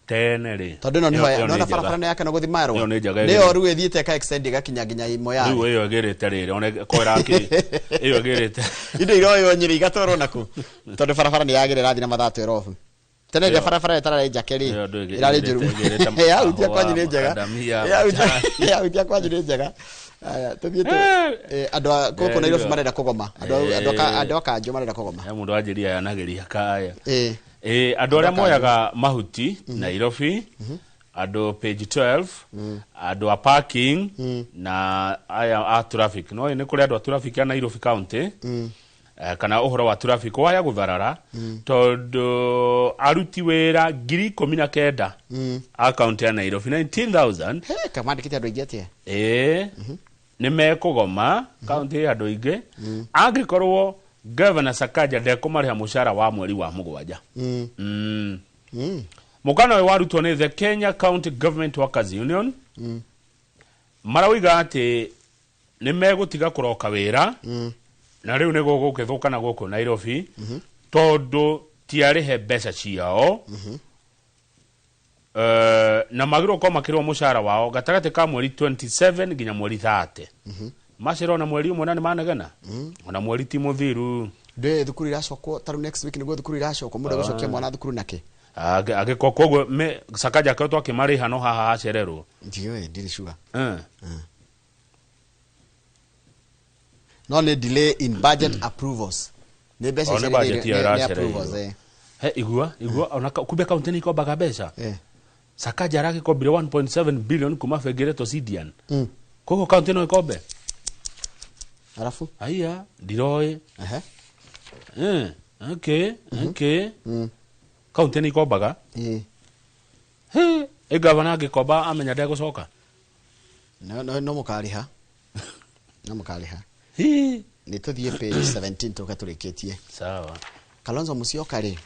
tene ri tondu no ni hoya no na barabara yake no guthie Marwa niyo ru ethiete ka extend gakinya nginya Moyale riu iyo gerete riri one koira ki iyo gerete indo iroyo nyiri igatoro naku tondu barabara ni yagirira thina mathatu erofu tene ya barabara etara jakeri irari njuru ya utia kwa nyiri njega ya utia kwa nyiri njega aya tuthiete andu koko Nairobi marenda kugoma andu akanjo marenda kugoma ya mundu ajiria yanageria kaya andu aria moyaga mahuti Nairobi andu page 12 andu a parking na aya a traffic no ni kuri andu a traffic ya Nairobi county kana uhoro wa traffic waya gutharara tondu aruti wira 19,000 account ya Nairobi 19,000 kamandikite andu igete ni mekugoma county ya andu ingi angikorwo Governor Sakaja ndekumariha mushara wa mweri wa mugwanja mukana wa arutwo ni the Kenya County Government Workers Union marawiga ati ni megutiga kuroka wira na riu nego gukithuka na guku Nairobi tondu tiarihe mbeca ciao na magiro ko makirwo mushara wao gatagate ka mweri 27 nginya mweri 30 maciro na mweri umwe na managana ona mweri ti muthiru de thukuru iracokwo taru next week nigo thukuru iracokwo mundu gucokia mwana thukuru nake agiko koguo me Sakaja ka twake mariha no haha acererwo ndio ndiri sure no ne delay in budget approvals ne besa ne approvals igua ona kumbe county ni kobaga mbeca Sakaja raki kobire 1.7 billion kuma Fegereto Sidian koko county no ikobe alafu aya ndiroe okay county ni kobaga governor agikoba amenya ndegucoka no mukariha ni tuthie page 17 tukaturikitie sawa Kalonzo Musyoka ri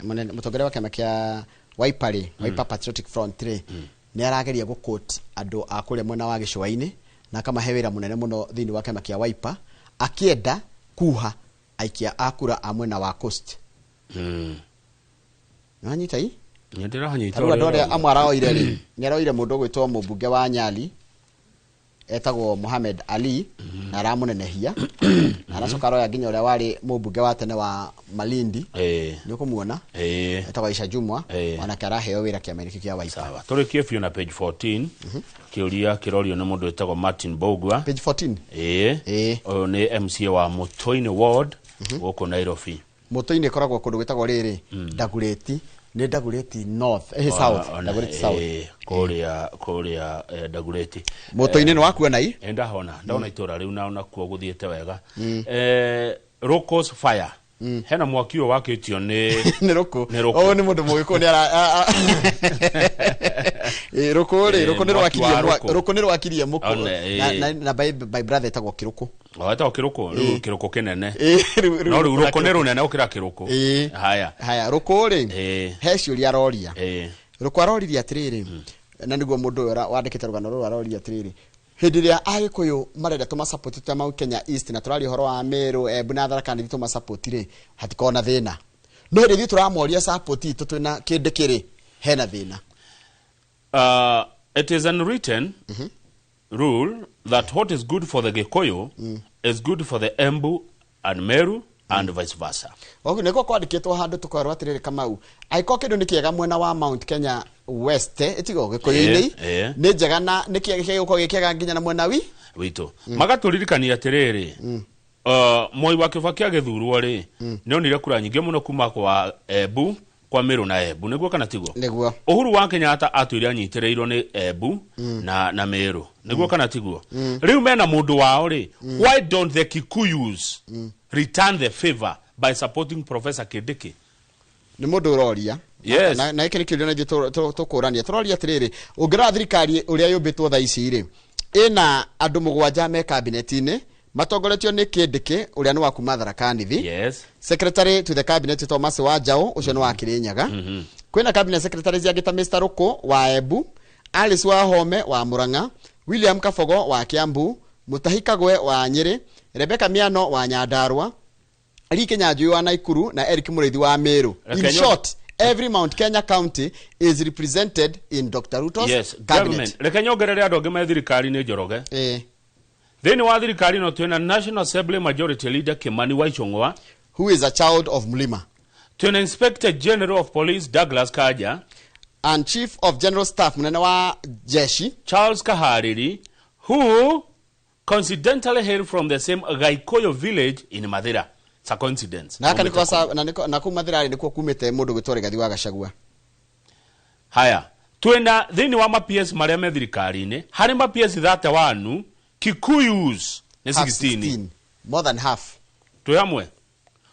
mutongere wa kama kia Wiper Wiper Patriotic Front 3 ni arageria gukot andu akure mwena wa gicwaini na kama hewira munene muno thini wa kama kia Wiper akienda kuha aikia akura amwena wa Coast nanyita hii nyendera hanyita taruga ndore amwarao ire ri nyeroire mundu gwitwo mubunge wa Nyali etagwo Mohamed Ali na aramunenehia na aracoka roya nginya uria wari mubunge wa tene wa Malindi ni kumuona etagwo Aisha Jumwa ona karaheo wira kiamerika kia Wiper sawa turikie fio na page 14 kiuria kirorio ni mundu etagwo Martin Bogwa page 14 oyo ni MCA wa Mutoini Ward guku Nairobi Mutoini koragwo kundu gwitagwo riri Dagureti ni Dagureti North South Dagureti South kuria Dagureti Mutoini ni wakuona hii ndahona ndaona itura riu na ona kuo guthiete wega Rocos Fire hena mwaki uyo wakitio ni roko o ni mundu mwiko ni ara roko ni rwakirie muko na by brother etagwo Kiruko etagwo Kiruko riu Kiruko kinene no riu roko ni runene ukira Kiruko haya roko ri he ciuria aroria roko aroriria atiriri na niguo mundu wandikite rugano ru aroriria atiriri hindi ria agikuyu marenda tuma support ta mau Kenya East na turari horo wa Meru Ebuna Tharaka ndi tuma support ri hatikona thina no rithi turamoria support itu twina kinde kiri hena thina. It is unwritten rule that what is good for the Gikuyu is good for the Embu and Meru and vice versa. Okay, niko kwandikitwo handu tukorwo atiriri Kamau. Aiko kindu ni kiega mwena wa Mount Kenya West, etigo Gikuyu-ini ni njega na ni kiega giko gikiega nginya na mwena witu. Magaturirikania atiriri. Moi wa Kibaki agithurwo ri ni onire kura nyingi muno kuma kwa Embu kwa Meru na Embu niguo kana tiguo. Niguo. Uhuru wa Kenyatta atwire anyitireirwo ni Embu na Meru niguo kana tiguo. Riu mena mundu wao ri, why don't the Kikuyus return the favor by supporting Professor Kindiki? Ni mundu uroria. Yes. Na ikiri kirio na tukurania turoria atiriri ungira thirikari uria yumbitwo tha ici ri ina andu mugwanja me cabinet-ini matongoretio ni Kindiki uria ni wa kuma Tharaka-Nithi. Yes. Secretary to the cabinet Thomas Wanjau ucio ni wa Kirinyaga. Kwina cabinet secretaries ya gita Mr. Ruko wa Embu, Alice Wahome wa Murang'a, William Kabogo wa Kiambu, Mutahi Kagwe wa Nyeri, Rebecca Miano wa Nyandarua, Ali Kinyanjui wa Naikuru na Eric Mureithi wa Meru. In short, every Mount Kenya county is represented in Dr. Ruto's cabinet. Rekenyogerere andu angi me thirikari ni Njoroge. Thini wa thirikari no twina National Assembly Majority Leader Kimani Waicung'wa, who is a child of Mlima. Twina Inspector General of Police Douglas Kaja, and Chief of General Staff munene wa jeshi Charles Kahariri, who coincidentally hail from the same Gaikoyo village in Mathira. It's a coincidence. Na haka niko sa na ku Mathira niko kumite mundu gwitwa Rigathi wa Gachagua. Haya, twina thini wa PS maria me thirikari-ini, hari PS 31 Kikuyus ni 16. More than half. Tuyamwe.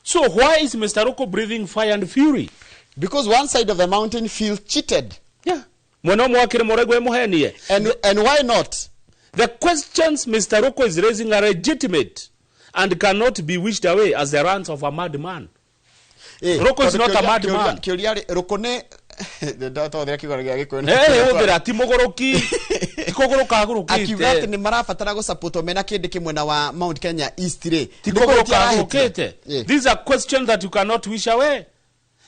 So why is Mr. Ruko breathing fire and fury? Because one side of the mountain feels cheated. Yeah. Mwana mwakire moregwe muhenie. And why not? The questions Mr. Ruko is raising are legitimate and cannot be wished away as the rants of a madman. Ruko is not a madman. Ruko ne udira timogoroki tikogoroka agurukite akiuga ati ni marabatara go support mena Kindiki mwena wa Mount Kenya East ray tikogoroka agurukite. These are questions that you cannot wish away.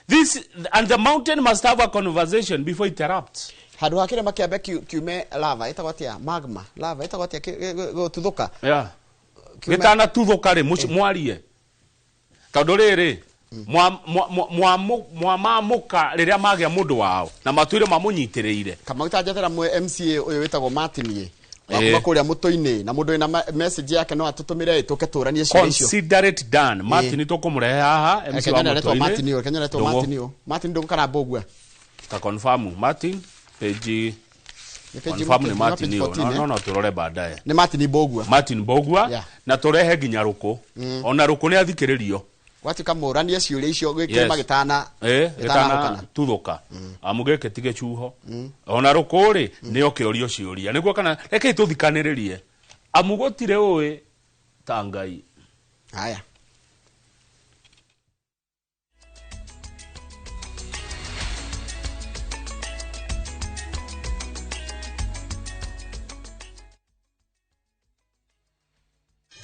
This and the mountain must have a conversation before it erupts. Hadu hakire makiambe kiume lava itagwatia magma lava itagwatia tuthuka gitana tuthuka ri mwarie tondu riri mwamuka riria magia mundu wao na matwire mamunyitiriire kama utajethera MCA uyu witagwo Martin wakuma kuria mutoini na mundu ina message yake no atutumire tuke turanie cio icio. Consider it done. Martin tukumure haha MC wa mutoini Martin ndo kana bogwa ta confirm Martin page confirm ni Martin no turore baadaye ni Martin Bogwa na turehe ginya Ruko ona Ruko ni athikiririo wati kamuranie ciuria icio gwikema gitana gitana tuthuka amugeke tige chuho ona Ruko ri ni okiorio ciuria niguo kana reke tuthikaniririe amugotire uwe tangai. Haya,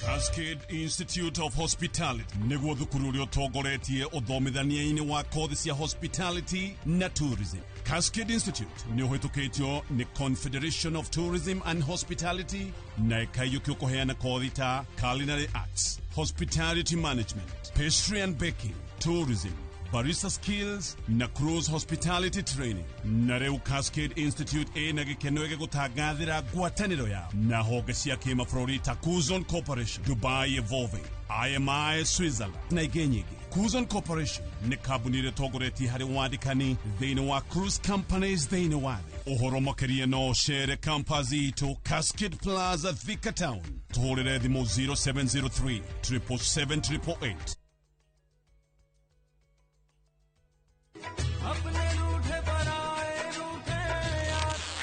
Cascade Institute of Hospitality niguo thukuru uria utongoretie uthomithania-ini wa kothi cia hospitality na tourism. Cascade Institute ni uhitukitio ni Confederation of Tourism and Hospitality na ikaiyukio kuheana kothi ta culinary arts, hospitality management, pastry and baking, tourism, barista skills na cruise hospitality training. Na reu Cascade Institute ena gikeno ege gutangathira ngwataniro ya na honge cia kimabũrũri ta Kuzon Corporation, Dubai Evolving, IMI Switzerland na ingĩ nyingĩ. Kuzon Corporation ni kambuni ĩrĩa ĩtongoretie harĩ wandĩkani thĩinĩ wa cruise companies thĩinĩ wa thĩ. Ũhoro makĩria no ũcere campus itũ Cascade Plaza Thika Town. Tũhũrĩre thimũ 0703 777 888.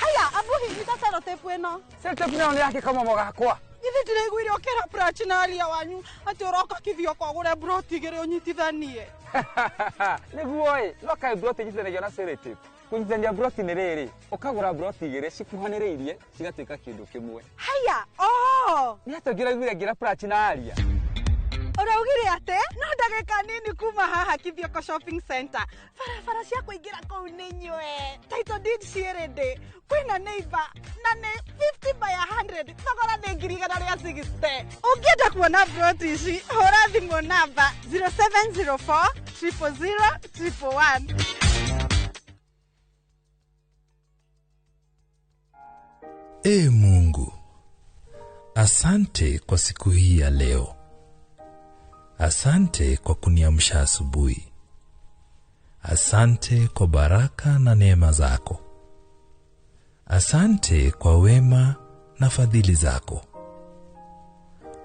Haya, abuhi nitasaro tepu eno. Tepu eno ni yake kama mogakwa. Ithi ndiraiguire okera branch na alia wanyu ati uroka kithio kwa gure broti gere unyitithanie. Niguo no kai broti nyitithanagia na selective. Kunyitithania broti ni riri, ukagura broti gere cikuhaniriirie cigatuika kindu kimwe. Haya, ni atongira gwira gira branch na alia. Uraugire ate? No ndagika nini kuma haha Kithioko shopping center barabara cia kuingira kou ni nywe title deed cierede kwina neighbor na ni 50 by 100 thogora ni ngiri 160 ungienda kuona broti ici hura thimu namba 0704 000 111. Mungu, asante kwa siku hii ya leo. Asante kwa kuniamsha asubuhi. Asante kwa baraka na neema zako. Asante kwa wema na fadhili zako.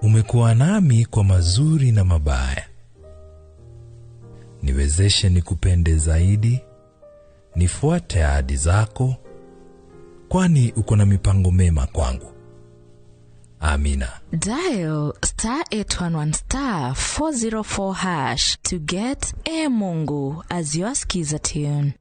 Umekuwa nami kwa mazuri na mabaya. Niwezeshe nikupende zaidi, nifuate ahadi zako, kwani uko na mipango mema kwangu. Amina. Dial *811*404# to get Mungu as your skiza tune.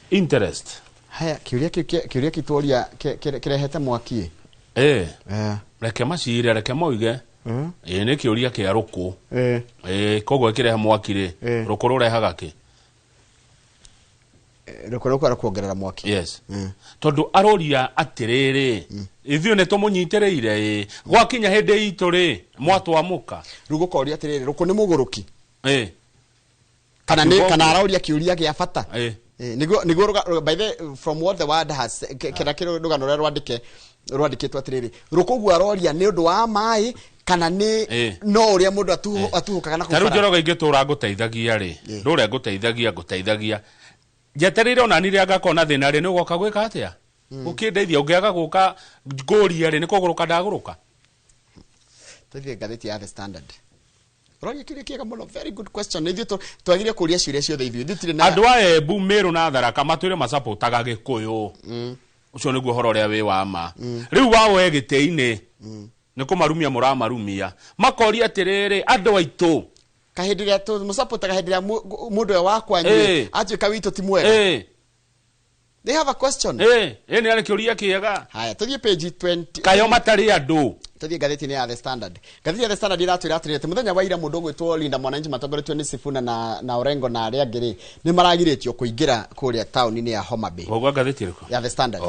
Interest. Haya, kiuria kituoria kirehete mwaki. Reke macire, reke moige. Ni kiuria kia ruku. Koguo kirehe mwaki ri. Ruku rurehaga ki? Ruku arakuongerera mwaki. Yes. Tondu aroria atiriri. Ithuĩ nĩ tũmũnyitĩrĩire gwakinya hĩndĩ itũ ri mwatwamuka. Rugo koria atiriri, ruku ni muguruki. Kana aroria kiuria gia bata. Nigo by the from what the word has kira rugano rwandikitwo atiriri rukugu aroria ni undu wa mai kana ni no uria mundu atuhukaga na kubara taru Njoroge ingitura nguteithagia ri ndure nguteithagia jeterire ona nire agakona thina ri ni ugoka gwika atia ukindeithia ungiaga guka nguria ri ni kuguruka ndaguruka tuthie ngatheti ya The Standard. Roria kiria muno, very good question. Ithu twagire kuria ciuria ciothe ithu tire na andu a Embu Meru na Tharaka matwire masapotaga Gikuyu ucio niguo horo ria wi wa ma riu wawe gitei-ini ni kumarumia muramarumia makoria atiriri andu aitu kahindiria tu musapotaga hindiria mundu wa kwanyu atuika witu ti mwega. They have a question. Ni ari kiuria kiega. Haya, tuthie page 20. Kayo matari andu. Tuthie gatheti ni ya The Standard. Gatheti ya The Standard iratwira atirite muthenya wa ira mundu gwitwo Linda Mwananchi matongoretio ni Sifuna na Orengo na aria ngiri ni maragiritio kuingira kuria town-ini ya Homa Bay. Ogwa gatheti riko ya The Standard.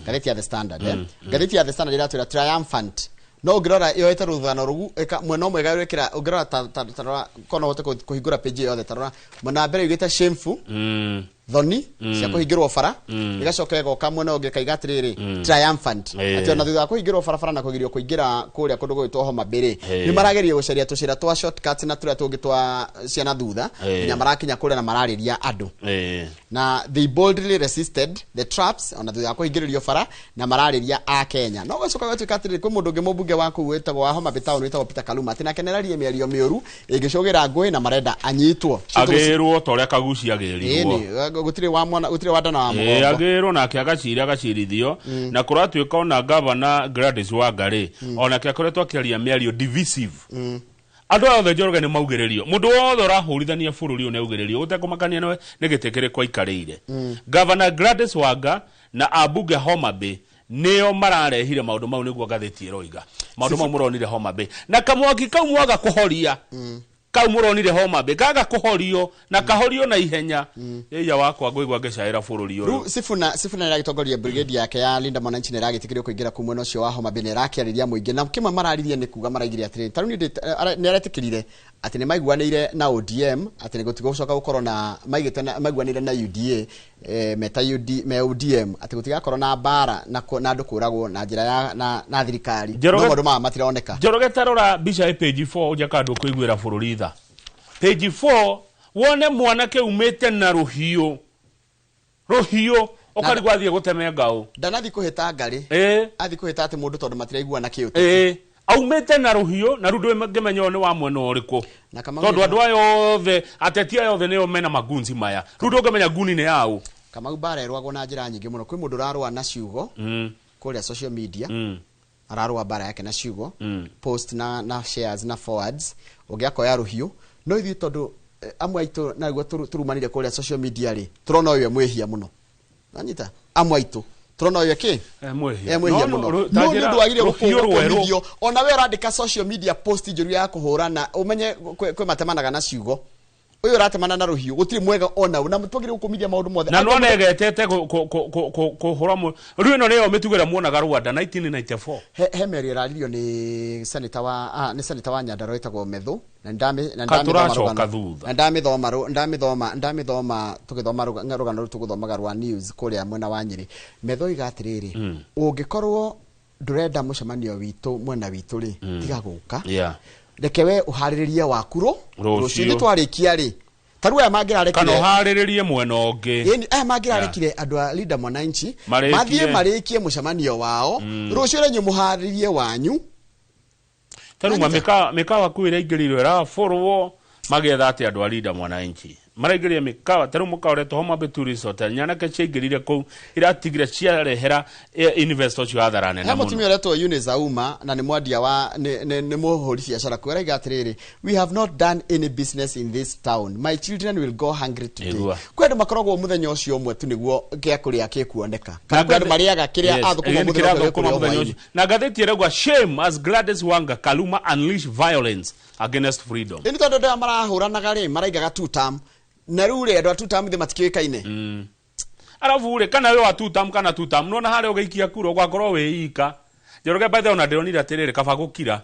Gatheti ya The Standard. Gatheti ya The Standard iratwira triumphant. No ngirora yo eta ruthano rugu eka mwena omwe gairikira ngirora ta kono hote kuhingura page yo tarora mwena mbere igita shameful thoni cia kuhingirwo bara igacoka igoka mwena ungi kaigatiriri triumphant ati ona thutha kuhingirwo bara na kugirio kuingira kuria kundu gwitwo Homa Bay ni marageria gucaria tucira twa shortcuts na turia tungi twa ciana thutha nya marakinya kuria na marariria andu na they boldly resisted the traps ona thutha kuhingiririo bara na marariria a Kenya no gacoka gatuika atiriri kwi mundu ungi mubunge waku wetagwo wa Homa Bay town wetagwo Peter Kaluma ati na kenererie miario miuru igicogira ngui na marenda anyitwo agirwo toria kaguci agirirwo gutire wa mwana gutire wa dana wa mugongo agirwo na kiagaciria agacirithio na kuratuika ona governor Gladys Wangari ona kiakoretwo akiaria miario divisive andu othe Njoroge ni maugiririo mundu wothe urahurithania bururi une ugiririo utekumakania nawe ni gitekere kwa ikarire governor Gladys Wanga na abunge Homa Bay neo mararehire maundu mau niguo gatheti iroiga maundu mau muronire Homa Bay na kamwaki kau mwaga kuhoria kau muronire Homa Bay kaga kuhorio na kahorio na ihenya ya wakwa ngwigwa ngecaira bururi uyu Sifuna iragitongoria brigade yake ya Linda Mwananchi niragitikirio kuingira ku mwena ucio wa Homa Bay nirakiariria muingi na kimwe mararirie ni kuga maraigiria atiri taruni niratikirire ati ni maiguanire na ODM ati ni gutigo gucoka gukorwo na maiguanire na UDA me ODM ati gutigakorwo na bara na andu kuragwo na njira ya na thirikari no maundu ma matironeka. Njoroge tarora bica page 4 uja kandu kuiguira bururi tha page 4 wone mwanake umete na ruhio okarigwa thie guteme ngao ndanathi kuhita ngari athi kuhita ati mundu tondu matiraiguana kiutu aumete na ruhio na rundu ngemenyo ni wa mwena uriku tondu andu ayo othe ateti ayo othe nio mena magunzi maya rundu ngemenya guni ni yao kama barerwagwo na njira nyingi muno kwi mundu rarwa na ciugo kuria social media ararwa bara yake na ciugo post na shares na forwards ugiakoya ruhio no ithi tondu amwe aitu na guo turumanire kuria social media ri turona uyu mwehia muno nanyita amwe aitu turona uyu ki mwehia muno no ndwagire gukumithio ona we randika social media post njuru ya kuhurana umenye kwe matemanaga na ciugo uyu ratemana na ruhiu gutiri mwega ona na mutwagire gukumithia maundu mothe na no negetete kuhura mu riu no niyo mitugera muonaga Rwanda 1994 he meri raririo ni senator wa Nyandarua itagwo Methu na ndamithoma tugithoma rugano tugithomaga rwa news kuria mwena wa Nyeri Methu igatiriri ungikorwo ndurenda mucemanio witu mwena witu ri tiga guka rekewe uhariririe wakuro rucio twarikia ri taru aya mangirarekire kana uhariririe mwena ongi yani aya mangirarekire andu a leader mwananchi mathie marikie mucemanio wao rucio renyu muhariririe wanyu taruma mikawa kwira ingiriro ra forwo magetha ati andu a leader mwananchi maraigĩria mikawa taru mukaoretwo Homa Bay Tourist Hotel nyanake ciaingĩrire kuu iratigire ciarehera investors cio atharane na mutumia retwo Eunice Auma na ni mwandia wa ni muhuri biashara kwera igatiriri we have not done any business in this town my children will go hungry today kwendu makoragwo muthenya ucio umwe tu niguo gia kuria kikuoneka kana kwendu mariaga kiria athukuma muthenya ucio na gatheti iregwa shame as Gladys Wanga Kaluma unleash violence against freedom ini tondu ndio marahuranaga ri maraigaga two term na rure ndo tutam the matikiwekaine arafu ure kana we wa tutam kana tutam nona hare ugaikia kuro gwakorwo weika Njoroge by the way ndionira atirire kaba gukira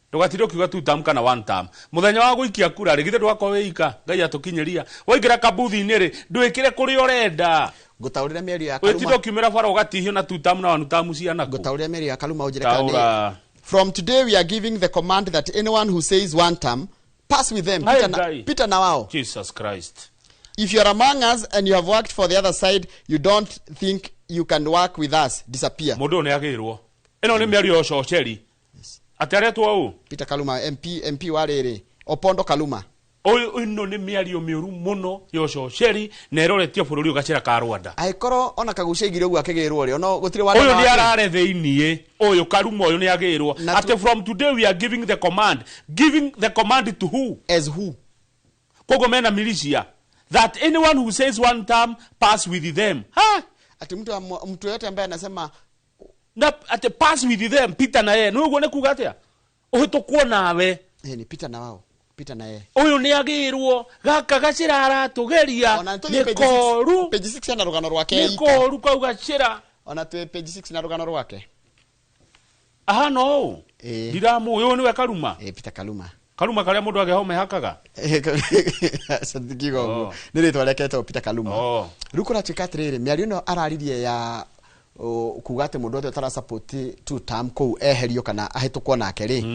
ndugatiro kiuga tutam kana one time muthenya wa guikia kura rigithe ndwako weika ngai atukinyeria waingira kabuthi niri ndwikire kuri urenda ngutaurira meri ya Kaluma wetido kimera fara ugatihio na tutam na wanu tamu ciana ngutaurira meri ya Kaluma ujirekane from today we are giving the command that anyone who says one term pass with them Peter na wao Jesus Christ if you are among us and you have worked for the other side you don't think you can work with us disappear mundu ne agirwo eno ni meri ococheri ataretwo u Peter Kaluma MP warere Opondo Kaluma oyo ino ni meri omiuru muno yococheri na eroretio bururi ugacira ka Rwanda aikoro ona kagucia igire ugu akigirwo ri ono gutire wanda oyo ni arare theinie oyo Kaluma oyo ni agirwo ate from today we are giving the command to who as who kogo mena militia that anyone who says one term pass with them ati mtu yote ambaye anasema na ati pass with them Peter na yeye nugo ne kugatia uhitokwo nawe ni Peter na wao Peter na yeye uyu ni agirwo gaka gacirara tugeria nikoru page 6 na rugano rwake nikoru kauga cira ona tu page 6 na rugano rwake no diramu uyu ni we Kaluma Peter Kaluma karia mundu agehome hakaga sadikigo niritwa reketo Peter Kaluma rukura chikatrere miario no araririe ya kugate mundu othe tara support two term ko eherio kana ahitukwo nake ri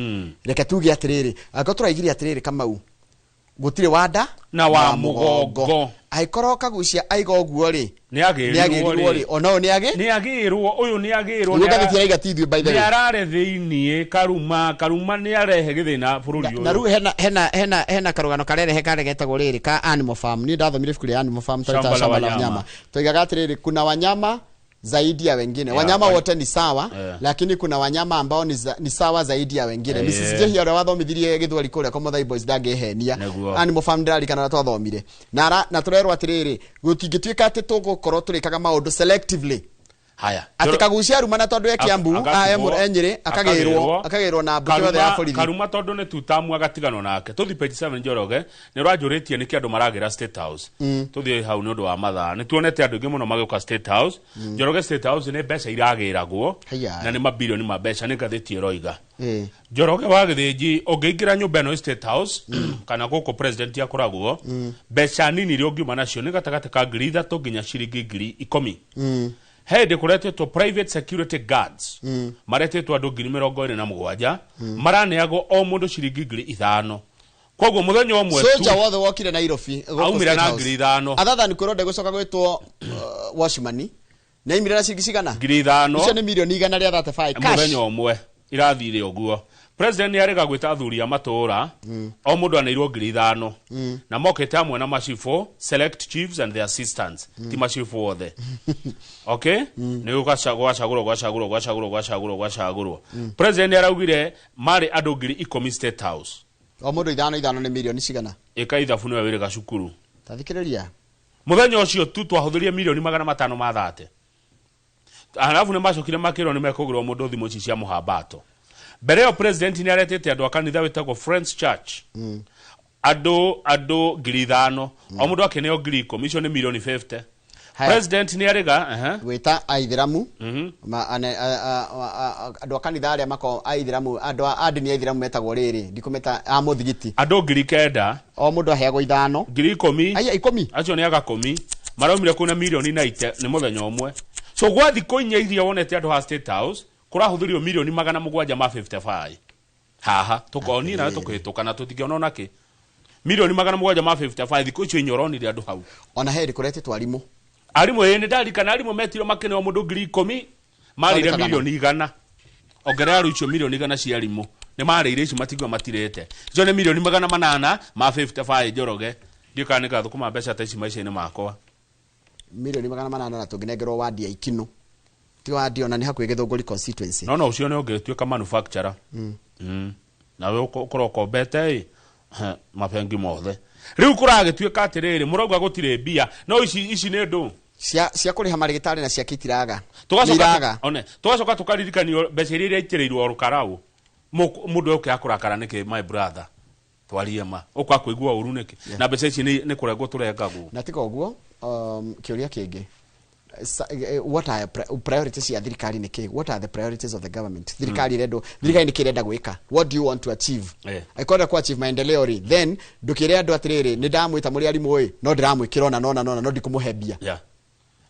reke tuge atiriri agoturaigiria atiriri Kamau gutire wanda na wa mugongo aikoro kagucia aigo guo ri ni agirwo ri ono ni agirwo uyu ni agirwo ni gathithia igatithio by the way ni arare theinie Kaluma ni arehe githina bururi uyu na ru hena karugano karerehe karegetagwo riri ka Animal Farm ni ndathomire fikuri ya Animal Farm tarita shamba la wanyama toigaga atiriri kuna wanyama zaidi ya wengine wanyama wote ni sawa lakini kuna wanyama ambao ni sawa zaidi ya wengine Mrs. Jehia ora wathomithirie githwari kuria kwa Muthai Boys ndangehenia Animal Farm ndari kana twathomire na turerwa atiriri gutingituika ati tugukorwo turikaga maundu selectively haya atikagucia rumana tondu ya Kiambu enyiri akagirwo na mbuke yothe ya borithi Kaluma tondu ni tutamu agatigano nake tuthi page 7 Njoroge ni rwajuritie ni kiandu maragira State House tuthi hau ni undu wa mathaa ni tuonete andu ingi muno magioka State House Njoroge State House ni mbeca iragiragwo na ni mabilioni ma mbeca ni gatheti roiga Njoroge wa githinji ungiingira nyumba no State House kana guko president yakoragwo mbeca nini ri ungiuma nacio ni gatagate ka ngiri 3 nginya ciringi ngiri 10 Hede kuretetwo private security guards maretetwo andu 27 maraneagwo o mundu ciringi ngiri 5 koguo muthenya omwe soja wothe wokire Nairobi aumira na ngiri 5 athatha ni kurode gucoka gwitwo washman na imira na ciringi cigana ngiri 5 icio ni milioni 135 cash muthenya omwe irathire uguo president yarega gwita athuri a matura o mundu anairwo ngiri 5 na mokete amwe na macifo select chiefs and their assistants ti macifo othe okay ni gwacagurwo president araugire mari andu ngiri 10 State House o mundu 5 ni milioni cigana ikaithabu niwe wire gacukuru tathikiriria muthenya ucio tu twahuthirie milioni 530 Alafu ne macokire makiro ni mekugirwo mundu thimu ici cia muhambato. Mbere yo president ni aretete andu akanitha wetagwo Friends Church. Ado 5,000 o mundu akeneo 10,000 icio ni milioni 50. President ni arega weta aithiramu andu akanitha aria mako aithiramu andu adini aithiramu metagwo riri ndikumeta a muthigiti andu 9,000 o mundu aheagwo 5 10,000 aya 10 acio ni aga 10 maraumire kuna milioni 90 ni muthenya umwe so gwathi koinya iria wonete andu ha State House kurahuthirio milioni 755 haha tukoni na tukihituka na tutikiona naki milioni 755 thiko icio inyoronire andu hau ona heri kurete twarimu arimu ene ndari kana arimu metiro makene o mundu 10,000 marire milioni 100 ogera aru icio milioni 100 cia arimu ne marire icio matigwa matirete icio ne milioni 800 ma 55 Njoroge ndikane ka thukuma mbeca ta ici maica-ini makwa milioni 800 na tunginegerwo wadi ya Ikino ti wadi ona ni hakuhe Githunguri constituency no ucio ne ungetuika manufacturer na we ukoroko bete mapengi mothe riu kuragituika atiriri murauga gutire mbia no ici ne ndu cia kuriha marigitari na cia kitiraga tugacoka tukaririkanio mbeca iria itirirwo rukarau mundu uke akurakara niki my brother twarie ma ukwa kuigua uru niki na mbeca ici ni kurengwo turengagwo na tika uguo kiuria kingi what are priorities ya thirikari niki what are the priorities of the government thirikari ni kirenda gwika what do you want to achieve aikwenda ku achieve maendeleo ri then ndukire andu atiriri ni ndamwita muri arimu oi no ndiramwikira no ndikumuhebia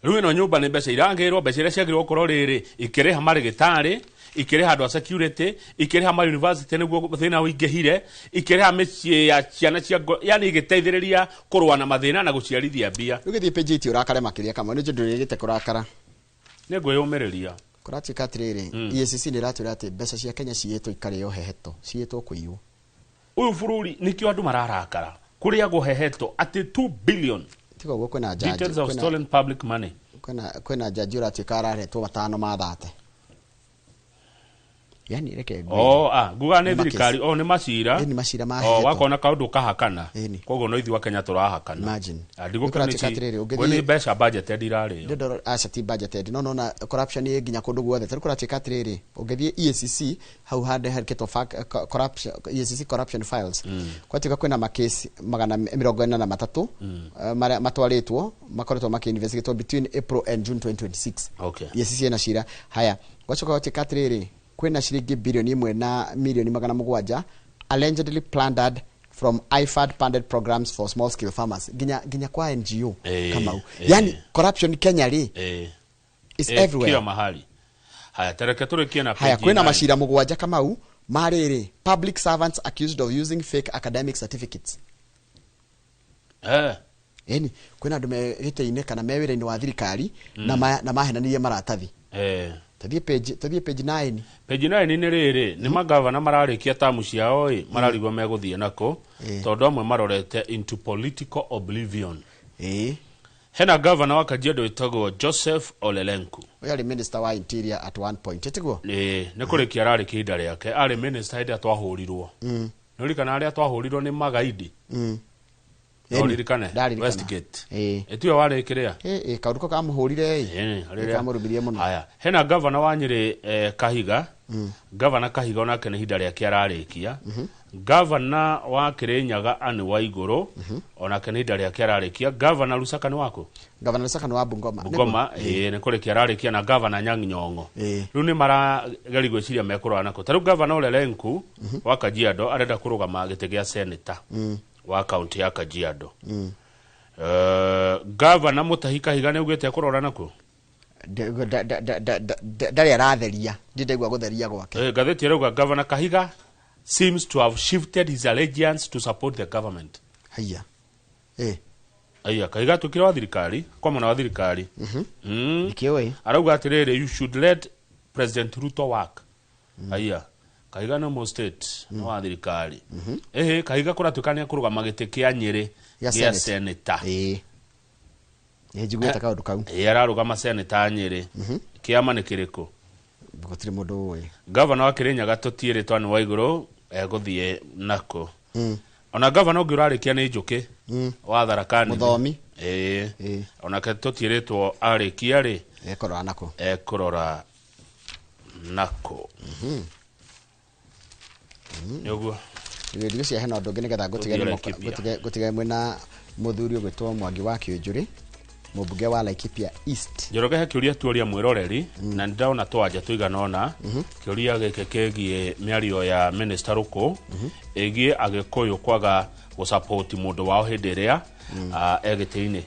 riu no nyumba ni mbeca irangirwo mbeca iria ciagirwo korwo riri ikireha marigitari ikireha andu a security ikireha ma university niguo thina uingihire ikireha micii ya ciana cia yani igiteithiriria kurwa na mathina na guciarithia mbia ugithi page iti urakare makiria kama ni jundu rigite kurakara niguo yumiriria kuratika atiriri EACC ni ratwira ati mbeca cia Kenya cietwo ikareo heheto cietwo kuiyo uyu bururi nikio andu mararakara kuria guheheto ati 2 billion tiko guo kwena jaji details of stolen public money kwena jaji uratika araretwo 5 mathate yani reke guga ni thirikari ni macira ni macira mahe wakona kaundu kahakana koguo no ithi wa Kenya turahakana imagine ni mbeca budget edirari ndo asset budget no na corruption ye ginya kundu guothe tari kuratika atiriri ungethie EACC how hard hariketo corruption EACC corruption files kwatika kwena makesi 443 matwaritwo makoretwo makiinvestigate between April and June 2026 EACC na shira haya kwachoka kwatika atiriri kwena shilingi bilioni 1 na milioni 700 allegedly plundered from IFAD funded programs for small scale farmers ginya kwa NGO kama yani corruption Kenya ri is everywhere kila mahali haya tereke turekie na haya kwena mashira 7 kama mariri public servants accused of using fake academic certificates yani kwena andu merite-ine kana mewira-ini wa thirikari na mahenanirie maratathi Tadie page 9 page 9 ni riri ni magavana mararikia tamu ciao mararigwo meguthie nako tondu amwe marorete into political oblivion hena governor wa Kajiado wetagwo Joseph Olelenku we ari minister wa interior at one point etiguo ni kurikia arari kinda riake ari minister hidi atwahurirwo nuri kana ari atwahurirwo ni magaidi Westgate etio wale kiria kauruko kamuhurire kamurubirie muno haya hena governor wa Nyeri Kahiga governor Kahiga ona kene hida ria kiararikia governor wa Kirinyaga Anne Waiguru ona kene hida ria kiararikia governor Lusaka ni wako governor Lusaka ni wa Bungoma ni kuri kiararikia na governor Nyang' Nyong'o riu ni mara garigwe ciria mekurwa nako taru governor Olelenku wa Kajiado arenda kurugama gite gia senator wa county ya Kajiado governor Mutahi Kahiga ne ugete kurora nako ndari aratheria ndindegwa gutheria gwake gatheti rauga governor Kahiga seems to have shifted his allegiance to support the government haya Kahiga tukira wa thirikari kwa mwana wa thirikari ikiwe arauga atirere you should let President Ruto work haya Kahiga no mo state no wa thirikari Kahiga kuratukania kurugama gite kia Nyeri ya senator jigueta kaundu kau ararugama senator Nyeri kiama ni kiriko gutire mundu we governor wa Kirinyaga tutiire twani Waiguru guthie nako ona governor ngurarikia ni Njuki wa Tharaka muthomi ona tutiiretwo arikia ri ekorora nako ekurora nako niguo ndio cia hena ndungi nigetha gutige mwena muthuri ugwitwo Mwangi wa Kĩũnjũrĩ mubunge wa Laikipia East. Njoroge he kiuria tuoria mwiroreri na ndaona twanja tuiganona kiuria gike kegie miario ya minister Ruku egie Agikuyu kwaga go support mundu wao hindiria egitiini.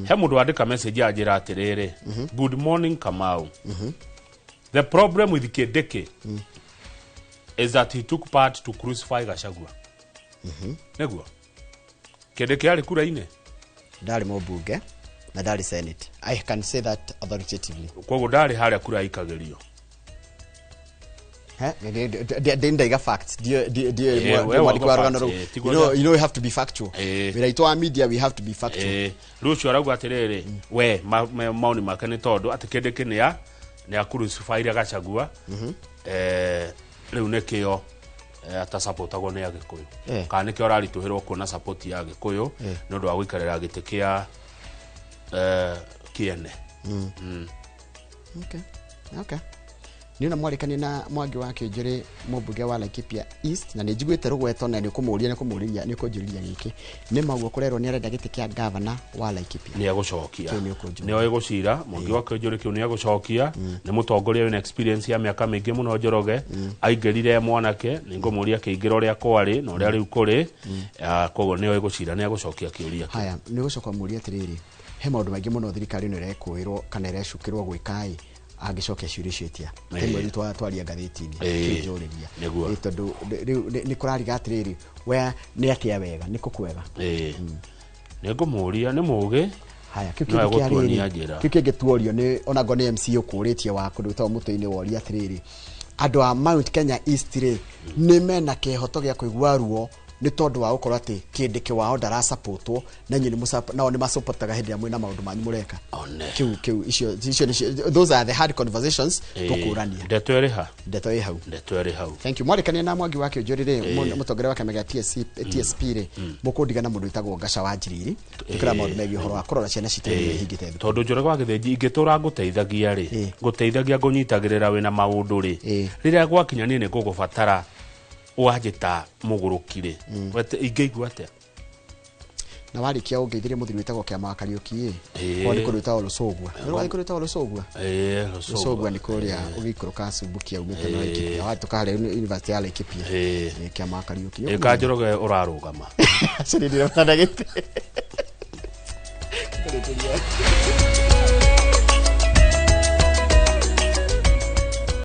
He mundu andika message ajira atiriri good morning Kamau. The problem with Kindiki is that he took part to crucify Gachagua. Neguo Kindiki ari kura-ini ndari mubunge na ndari senate. I can say that authoritatively. Kogo ndari haria kura ikagerio ndaiga facts you know we have to be factual. Right to our media we have to be factual. Rucio arauga atiriri we mauni makane tondu ati Kindiki ni ya crucify Gachagua riu nekio atasapotagwo ni Agikuyu kana nikio rarituhirwo kuona support ya Agikuyu no ndo agwikarira gitikia kiene. Okay nina mwarikani na Mwangi wa Kĩũnjũrĩ mubunge wa Laikipia East na nijiguite rugweto na nikumuria nikujuriria giki ni maguo kurerwo ni arenda giti kia governor wa Laikipia ni agucokia ni oigucira Mwangi wa Kĩũnjũrĩ kiu ni agucokia ni mutongoria wina experience ya miaka mingi muno Njoroge aingerire mwanake ningumuria kiingiro ria kwari no ria riu kuri kogo ni oigucira ni agucokia kiuria haya ni gucoka muria tiriri he maundu maingi muno thirikari no irekwirwo kana irecukirwo gwikai agicokia ciuria citia temwe twaria ngathiti-ini kijuriria tondu ni kurariga atiriri we ni atia wega ni kukwega ni ngumuria ni muge haya kiki tuorio ni onago ni MC ukuritie wa kuruta muto-ini woria atiriri andu a Mount Kenya East ni mena kihoto gia kuigua ruo ni tondu wa ukorwo ati Kindiki wao ndara supportwo na nyini nao ni masupportaga hindi amwe na maundu manyu mureka kiu icio those are the hard conversations tukurania ndeto iri hau. Thank you mwarikania na Mwangi wa Kĩũnjũrĩ mutongoria wa kamega TSP mukundiga na mundu itagwo Gacha wa Njiriri tukira maundu megi horo akorora ciana citari hingite tondu Njoroge wa Gĩthĩnji ingitura nguteithagia ngunyitagirira wina maundu riria gwakinya ni ngugubatara wajita mugurukire wete ingeigua atia na warikia ungeithirie muthiri witagwo Kiama Kariuki wali kuruta Olusogwa wali kuruta Olusogwa Olusogwa ni kuria ugikuruka Subukia umete na Laikipia watu kale University ya Laikipia Kiama Kariuki Njoroge urarugama siri ndio ndagite